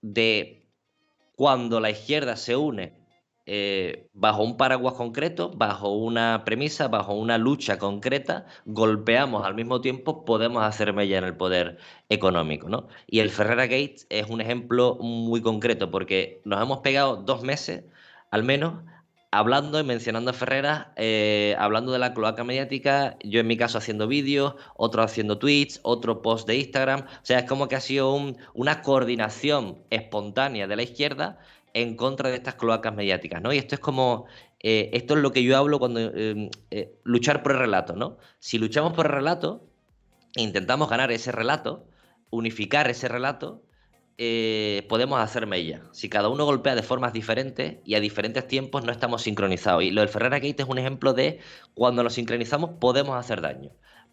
de cuando la izquierda se une bajo un paraguas concreto, bajo una premisa, bajo una lucha concreta, golpeamos al mismo tiempo, podemos hacer mella en el poder económico, ¿no? Y el Ferrera Gate es un ejemplo muy concreto, porque nos hemos pegado 2 meses, al menos, hablando y mencionando a Ferrera, hablando de la cloaca mediática, yo en mi caso haciendo vídeos, otro haciendo tweets, otro post de Instagram. O sea, es como que ha sido una coordinación espontánea de la izquierda en contra de estas cloacas mediáticas, ¿no? Y esto es como, esto es lo que yo hablo cuando luchar por el relato, ¿no? Si luchamos por el relato, intentamos ganar ese relato, unificar ese relato, podemos hacer mella. Si cada uno golpea de formas diferentes y a diferentes tiempos, no estamos sincronizados. Y lo del Ferrera Gate es un ejemplo de cuando nos sincronizamos podemos hacer daño.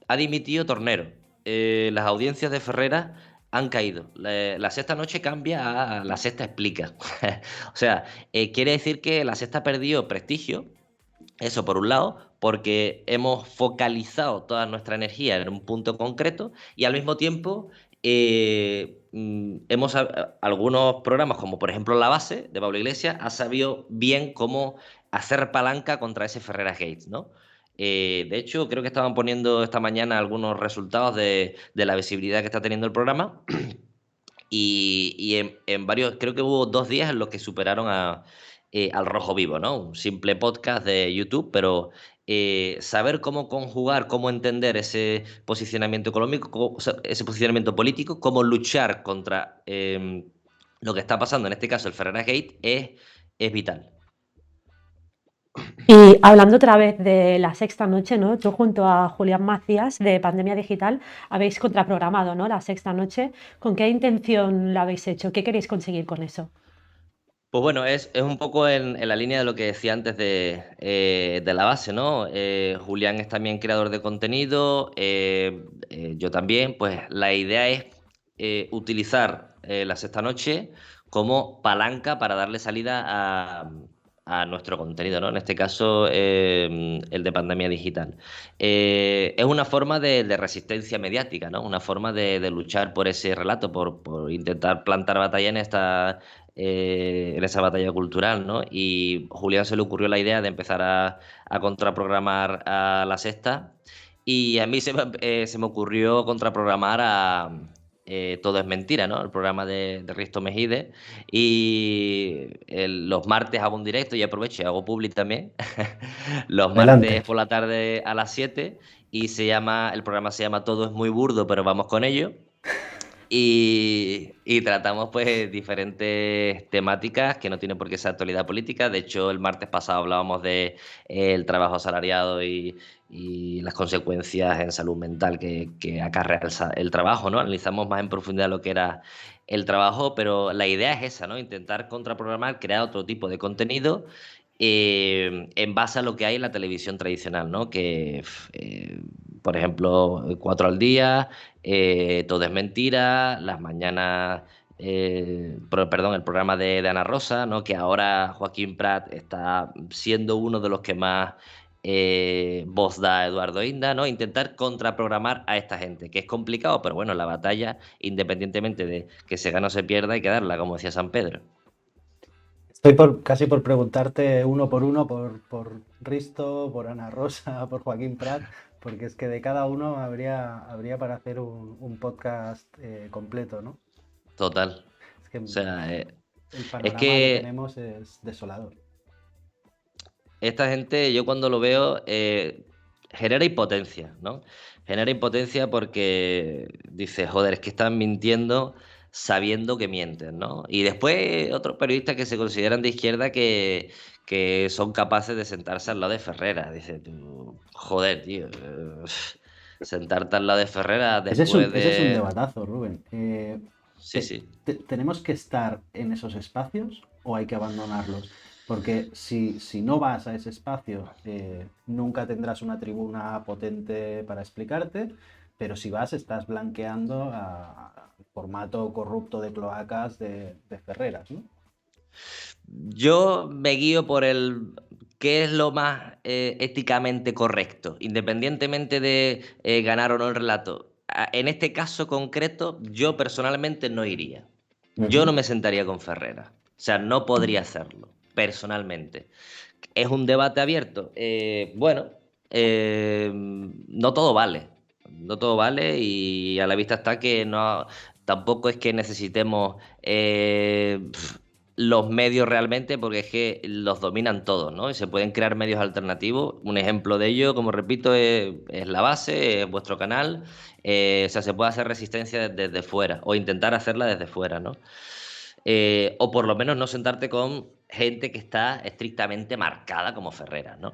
Ha dimitido Tornero. Las audiencias de Ferrera han caído. La Sexta Noche cambia a La Sexta Explica. O sea, quiere decir que La Sexta perdió prestigio. Eso por un lado, porque hemos focalizado toda nuestra energía en un punto concreto y al mismo tiempo algunos programas, como por ejemplo La Base de Pablo Iglesias, ha sabido bien cómo hacer palanca contra ese Ferreras Gates, ¿no? De hecho, creo que estaban poniendo esta mañana algunos resultados de la visibilidad que está teniendo el programa y en varios, creo que hubo 2 días en los que superaron al Rojo Vivo, ¿no? Un simple podcast de YouTube, pero saber cómo conjugar, cómo entender ese posicionamiento económico, o sea, ese posicionamiento político, cómo luchar contra lo que está pasando, en este caso el Ferreras Gate, es vital. Y hablando otra vez de La Sexta Noche, ¿no? Tú junto a Julián Macías de Pandemia Digital habéis contraprogramado, ¿no? La Sexta Noche. ¿Con qué intención lo habéis hecho? ¿Qué queréis conseguir con eso? Pues bueno, es un poco en la línea de lo que decía antes de La Base, ¿no? Julián es también creador de contenido, yo también. Pues la idea es utilizar La Sexta Noche como palanca para darle salida a nuestro contenido, ¿no? En este caso, el de Pandemia Digital. Es una forma de resistencia mediática, ¿no? Una forma de luchar por ese relato, por intentar plantar batalla en esa batalla cultural, ¿no? Y Julián se le ocurrió la idea de empezar a contraprogramar a La Sexta y a mí se me ocurrió contraprogramar a Todo es Mentira, ¿no? El programa de Risto Mejide y los martes hago un directo y aprovecho y hago publi también. Los Adelante. martes por la tarde a las 7 y el programa se llama Todo es muy burdo, pero vamos con ello. Y tratamos pues diferentes temáticas que no tienen por qué ser actualidad política. De hecho, el martes pasado hablábamos de el trabajo asalariado y las consecuencias en salud mental que acarrea el trabajo, ¿no? Analizamos más en profundidad lo que era el trabajo, pero la idea es esa, ¿no? Intentar contraprogramar, crear otro tipo de contenido en base a lo que hay en la televisión tradicional, ¿no? Por ejemplo, 4 al día, Todo es Mentira, las mañanas, perdón, el programa de Ana Rosa, ¿no? Que ahora Joaquín Prat está siendo uno de los que más voz da a Eduardo Inda, ¿no? Intentar contraprogramar a esta gente, que es complicado, pero bueno, la batalla, independientemente de que se gane o se pierda, hay que darla, como decía San Pedro. Estoy casi por preguntarte uno, por Risto, por Ana Rosa, por Joaquín Prat, porque es que de cada uno habría para hacer un podcast completo, ¿no? Total. Es que O sea, el es panorama que que tenemos es desolador. esta gente, yo cuando lo veo, genera impotencia, ¿no? Genera impotencia porque dice, joder, es que están mintiendo sabiendo que mienten, ¿no? Y después otros periodistas que se consideran de izquierda que son capaces de sentarse al lado de Ferrera. Dice, tú, joder, tío, sentarte al lado de Ferrera después Ese es un de... debatazo, Rubén. Sí, sí. ¿Tenemos que estar en esos espacios o hay que abandonarlos? Porque si no vas a ese espacio, nunca tendrás una tribuna potente para explicarte, pero si vas, estás blanqueando al formato corrupto de cloacas de Ferreras, ¿no? Yo me guío por qué es lo más éticamente correcto, independientemente de ganar o no el relato. En este caso concreto, yo personalmente no iría. Yo no me sentaría con Ferrera. O sea, no podría hacerlo. personalmente. ¿Es un debate abierto? Bueno, no todo vale. No todo vale y a la vista está que no, tampoco es que necesitemos los medios realmente, porque es que los dominan todos, ¿no? Y se pueden crear medios alternativos. Un ejemplo de ello, como repito, es La Base, es vuestro canal. O sea, se puede hacer resistencia desde fuera o intentar hacerla desde fuera, ¿no? O por lo menos no sentarte con gente que está estrictamente marcada como Ferreras, ¿no?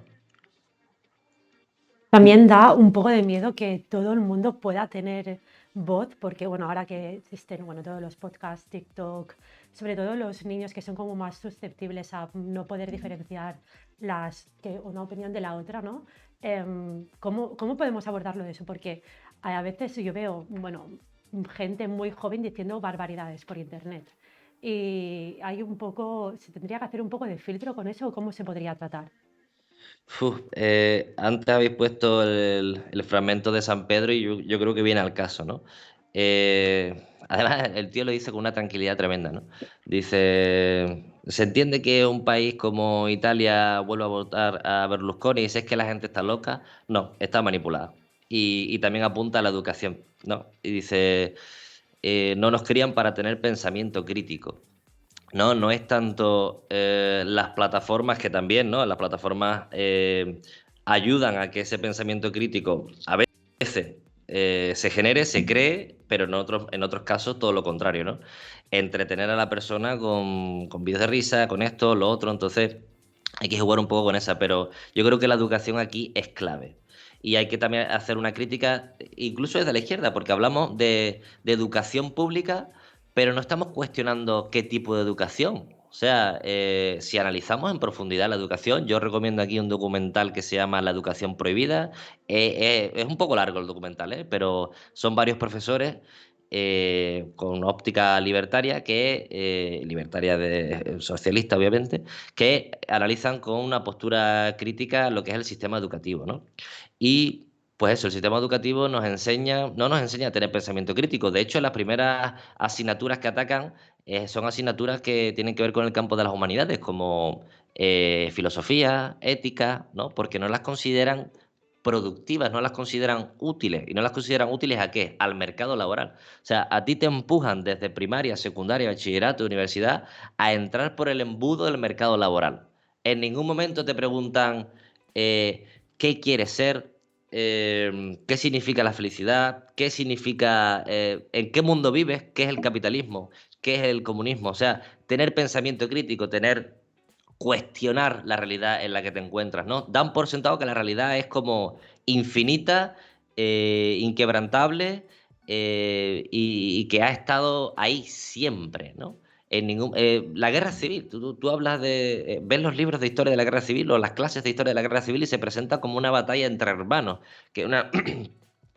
También da un poco de miedo que todo el mundo pueda tener voz, porque bueno, ahora que existen bueno, todos los podcasts, TikTok, sobre todo los niños que son como más susceptibles a no poder diferenciar una opinión de la otra, ¿no? ¿Cómo podemos abordarlo de eso? Porque a veces yo veo, bueno, gente muy joven diciendo barbaridades por internet. Y se tendría que hacer un poco de filtro con eso, o ¿cómo se podría tratar? Antes habéis puesto el fragmento de San Pedro y yo creo que viene al caso, ¿no? Además, el tío lo dice con una tranquilidad tremenda, ¿no? Dice, se entiende que un país como Italia vuelva a votar a Berlusconi y si es que la gente está loca, no, está manipulada. Y también apunta a la educación, ¿no? Y dice, no nos crían para tener pensamiento crítico. No, no es tanto las plataformas que también, ¿no? Las plataformas ayudan a que ese pensamiento crítico a veces se genere, se cree, pero en otros casos todo lo contrario, ¿no? Entretener a la persona con vídeos de risa, con esto, lo otro, entonces hay que jugar un poco con esa, pero yo creo que la educación aquí es clave. Y hay que también hacer una crítica, incluso desde la izquierda, porque hablamos de educación pública, pero no estamos cuestionando qué tipo de educación. O sea, si analizamos en profundidad la educación, yo recomiendo aquí un documental que se llama La educación prohibida. Es un poco largo el documental, pero son varios profesores con una óptica libertaria, libertaria socialista, obviamente, que analizan con una postura crítica lo que es el sistema educativo, ¿no? Y pues eso, el sistema educativo no nos enseña a tener pensamiento crítico. De hecho, las primeras asignaturas que atacan son asignaturas que tienen que ver con el campo de las humanidades, como filosofía, ética, ¿no? Porque no las consideran productivas, no las consideran útiles. ¿Y no las consideran útiles a qué? Al mercado laboral. O sea, a ti te empujan desde primaria, secundaria, bachillerato, universidad, a entrar por el embudo del mercado laboral. En ningún momento te preguntan qué quieres ser, qué significa la felicidad, qué significa, en qué mundo vives, qué es el capitalismo, qué es el comunismo. O sea, tener pensamiento crítico, cuestionar la realidad en la que te encuentras, ¿no? Dan por sentado que la realidad es como infinita, inquebrantable y que ha estado ahí siempre, ¿no? La guerra civil, tú hablas ves los libros de historia de la guerra civil o las clases de historia de la guerra civil y se presenta como una batalla entre hermanos, que es una de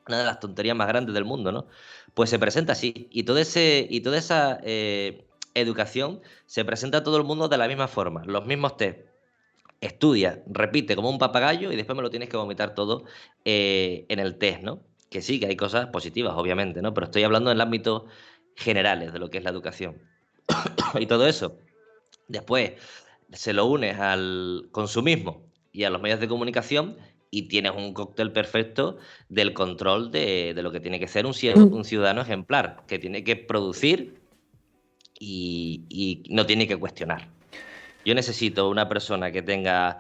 las tonterías más grandes del mundo, ¿no? Pues se presenta así y toda esa educación se presenta a todo el mundo de la misma forma, los mismos test. Estudia, repite como un papagayo y después me lo tienes que vomitar todo en el test, ¿no? Que sí, que hay cosas positivas, obviamente, ¿no? Pero estoy hablando en el ámbito generales de lo que es la educación. Y todo eso, después se lo unes al consumismo y a los medios de comunicación y tienes un cóctel perfecto del control de lo que tiene que ser un ciudadano ejemplar, que tiene que producir y no tiene que cuestionar. Yo necesito una persona que tenga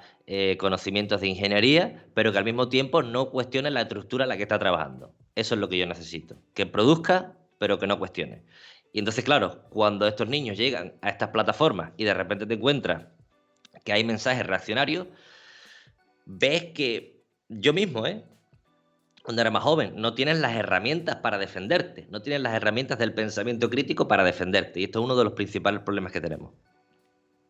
conocimientos de ingeniería, pero que al mismo tiempo no cuestione la estructura en la que está trabajando. Eso es lo que yo necesito. Que produzca, pero que no cuestione. Y entonces, claro, cuando estos niños llegan a estas plataformas y de repente te encuentras que hay mensajes reaccionarios, ves que yo mismo, cuando era más joven, no tienes las herramientas para defenderte, no tienes las herramientas del pensamiento crítico para defenderte. Y esto es uno de los principales problemas que tenemos.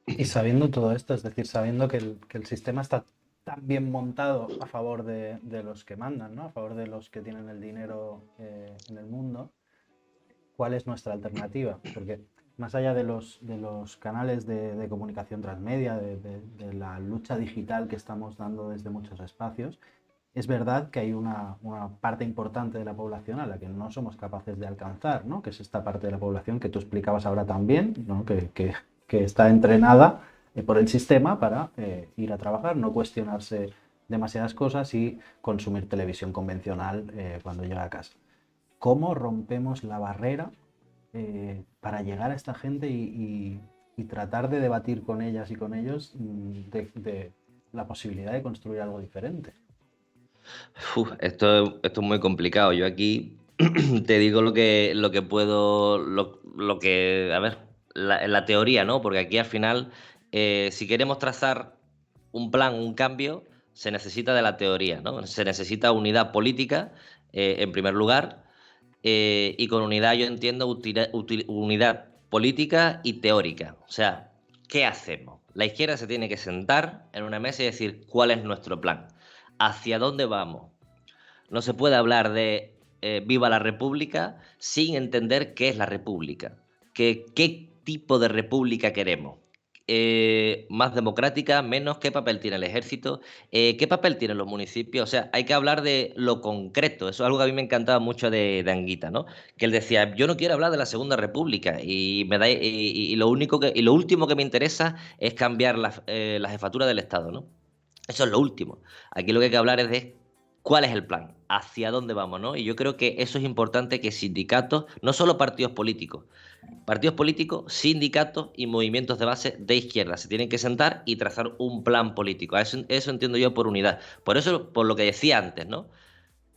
Y sabiendo todo esto, es decir, sabiendo que el sistema está tan bien montado a favor de los que mandan, ¿no? A favor de los que tienen el dinero en el mundo, ¿cuál es nuestra alternativa? Porque más allá de los canales de comunicación transmedia, de la lucha digital que estamos dando desde muchos espacios, es verdad que hay una parte importante de la población a la que no somos capaces de alcanzar, ¿no? Que es esta parte de la población que tú explicabas ahora también, ¿no? Que está entrenada por el sistema para ir a trabajar, no cuestionarse demasiadas cosas y consumir televisión convencional cuando llega a casa. ¿Cómo rompemos la barrera para llegar a esta gente y tratar de debatir con ellas y con ellos de la posibilidad de construir algo diferente? Esto es muy complicado. Yo aquí te digo lo que puedo, lo que, a ver, la teoría, ¿no? Porque aquí al final, si queremos trazar un plan, un cambio, se necesita de la teoría, ¿no? Se necesita unidad política, en primer lugar, y con unidad yo entiendo unidad política y teórica. O sea, ¿qué hacemos? La izquierda se tiene que sentar en una mesa y decir cuál es nuestro plan, hacia dónde vamos. No se puede hablar de viva la república sin entender qué es la república, qué tipo de república queremos. Más democrática, menos, qué papel tiene el ejército, qué papel tienen los municipios. O sea, hay que hablar de lo concreto. Eso es algo que a mí me encantaba mucho de Anguita, ¿no? Que él decía, yo no quiero hablar de la Segunda República y lo último que me interesa es cambiar la jefatura del Estado, ¿no? Eso es lo último. Aquí lo que hay que hablar es de cuál es el plan, hacia dónde vamos, ¿no? Y yo creo que eso es importante, que sindicatos, no solo partidos políticos, sindicatos y movimientos de base de izquierda se tienen que sentar y trazar un plan político. Eso entiendo yo por unidad. Por eso, por lo que decía antes, ¿no?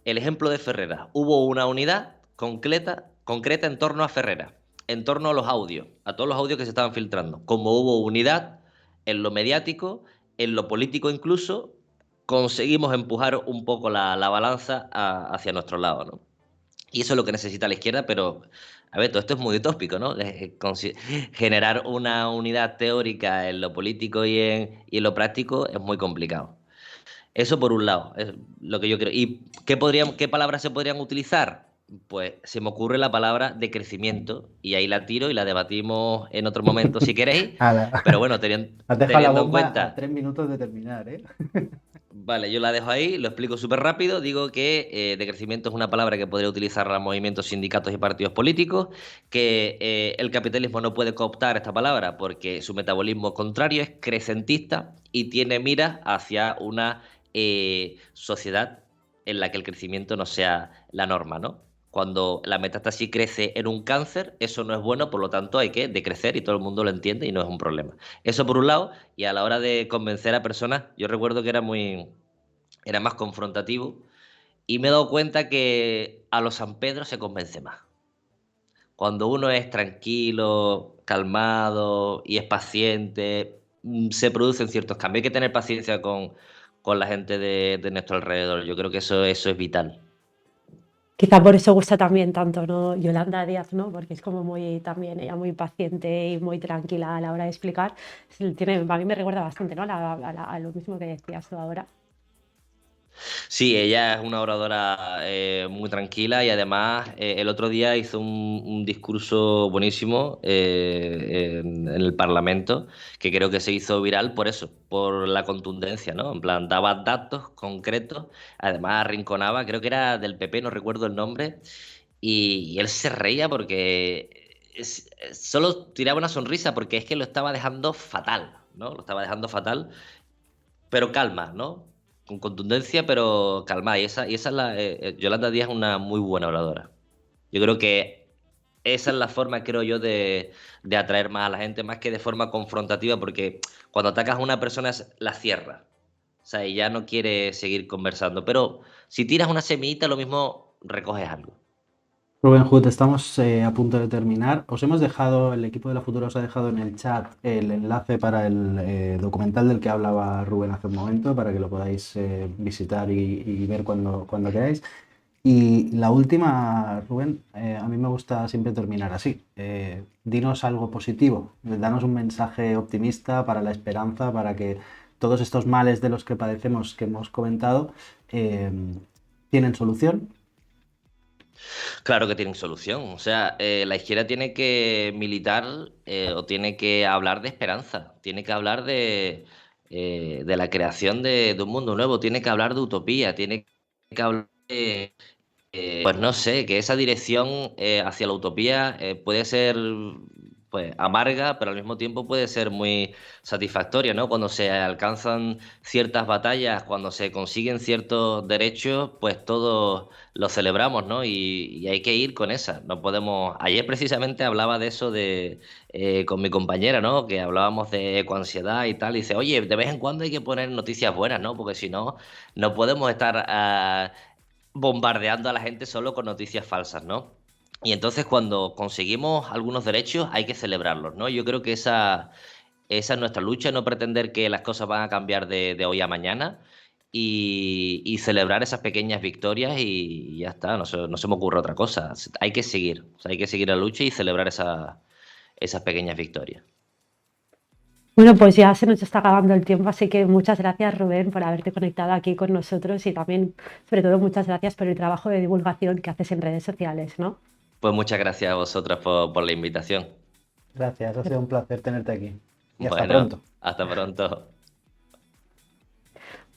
El ejemplo de Ferrera. Hubo una unidad concreta en torno a Ferrera, en torno a los audios, a todos los audios que se estaban filtrando. Como hubo unidad en lo mediático, en lo político incluso, conseguimos empujar un poco la balanza hacia nuestro lado, ¿no? Y eso es lo que necesita la izquierda, pero, a ver, todo esto es muy utópico, ¿no? Generar una unidad teórica en lo político y en lo práctico es muy complicado. Eso por un lado, es lo que yo creo. ¿Y qué palabras se podrían utilizar? Pues se me ocurre la palabra de crecimiento y ahí la tiro y la debatimos en otro momento si queréis, Ala. pero bueno, Has dejado la teniendo en bomba a cuenta. 3 minutos de terminar, ¿eh? Vale, yo la dejo ahí, lo explico súper rápido. Digo que de crecimiento es una palabra que podría utilizar los movimientos, sindicatos y partidos políticos, que el capitalismo no puede cooptar esta palabra porque su metabolismo contrario es crecentista y tiene miras hacia una sociedad en la que el crecimiento no sea la norma, ¿no? Cuando la metástasis crece en un cáncer, eso no es bueno, por lo tanto hay que decrecer y todo el mundo lo entiende y no es un problema. Eso por un lado, y a la hora de convencer a personas, yo recuerdo que era más confrontativo y me he dado cuenta que a los San Pedro se convence más. Cuando uno es tranquilo, calmado y es paciente, se producen ciertos cambios. Hay que tener paciencia con la gente de nuestro alrededor. Yo creo que eso es vital. Quizá por eso gusta también tanto, ¿no? Yolanda Díaz, ¿no? Porque es como muy, también ella muy paciente y muy tranquila a la hora de explicar. A mí me recuerda bastante, ¿no? A lo mismo que decías tú ahora. Sí, ella es una oradora muy tranquila y además el otro día hizo un discurso buenísimo en el Parlamento, que creo que se hizo viral por eso, por la contundencia, ¿no? En plan, daba datos concretos, además arrinconaba, creo que era del PP, no recuerdo el nombre, y él se reía porque solo tiraba una sonrisa porque es que lo estaba dejando fatal, ¿no? Lo estaba dejando fatal, pero calma, ¿no? Con contundencia, pero calmada. Y esa es Yolanda Díaz es una muy buena oradora. Yo creo que esa es la forma, creo yo, de atraer más a la gente, más que de forma confrontativa, porque cuando atacas a una persona la cierra. O sea, y ya no quiere seguir conversando. Pero si tiras una semillita, lo mismo recoges algo. Rubén Hood, estamos a punto de terminar. Os hemos dejado, el equipo de La Futura os ha dejado en el chat el enlace para el documental del que hablaba Rubén hace un momento, para que lo podáis visitar y ver cuando queráis. Y la última, Rubén, a mí me gusta siempre terminar así. Dinos algo positivo, danos un mensaje optimista para la esperanza, para que todos estos males de los que padecemos, que hemos comentado, tienen solución. Claro que tienen solución. O sea, la izquierda tiene que militar o tiene que hablar de esperanza, tiene que hablar de la creación de un mundo nuevo, tiene que hablar de utopía, tiene que hablar de, pues no sé, que esa dirección hacia la utopía puede ser pues amarga, pero al mismo tiempo puede ser muy satisfactoria, ¿no? Cuando se alcanzan ciertas batallas, cuando se consiguen ciertos derechos, pues todos los celebramos, ¿no? Y hay que ir con esa. No podemos. Ayer precisamente hablaba de eso con mi compañera, ¿no? Que hablábamos de ecoansiedad y tal. Y dice, oye, de vez en cuando hay que poner noticias buenas, ¿no? Porque si no, no podemos estar bombardeando a la gente solo con noticias falsas, ¿no? Y entonces cuando conseguimos algunos derechos hay que celebrarlos, ¿no? Yo creo que esa es nuestra lucha, no pretender que las cosas van a cambiar de hoy a mañana y celebrar esas pequeñas victorias y ya está, no se me ocurre otra cosa. Hay que seguir, o sea, hay que seguir la lucha y celebrar esas pequeñas victorias. Bueno, pues ya se nos está acabando el tiempo, así que muchas gracias, Rubén, por haberte conectado aquí con nosotros y también, sobre todo, muchas gracias por el trabajo de divulgación que haces en redes sociales, ¿no? Pues muchas gracias a vosotras por la invitación. Gràcies, ha sido un placer tenerte aquí. I hasta Bueno, pronto. hasta pronto.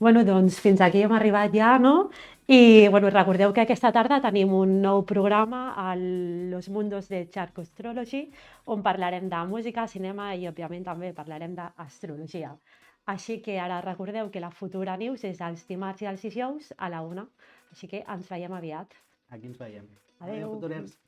Bueno, doncs fins aquí hem arribat ja, no? I bueno, recordeu que aquesta tarda tenim un nou programa a Los Mundos de Charco Astrology, on parlarem de música, cinema i, òbviament, també parlarem d'astrologia. Així que ara recordeu que la Futura News és els dimarts i els dijous a la 1. Així que ens veiem aviat. Aquí ens veiem. Adéu. Futurers.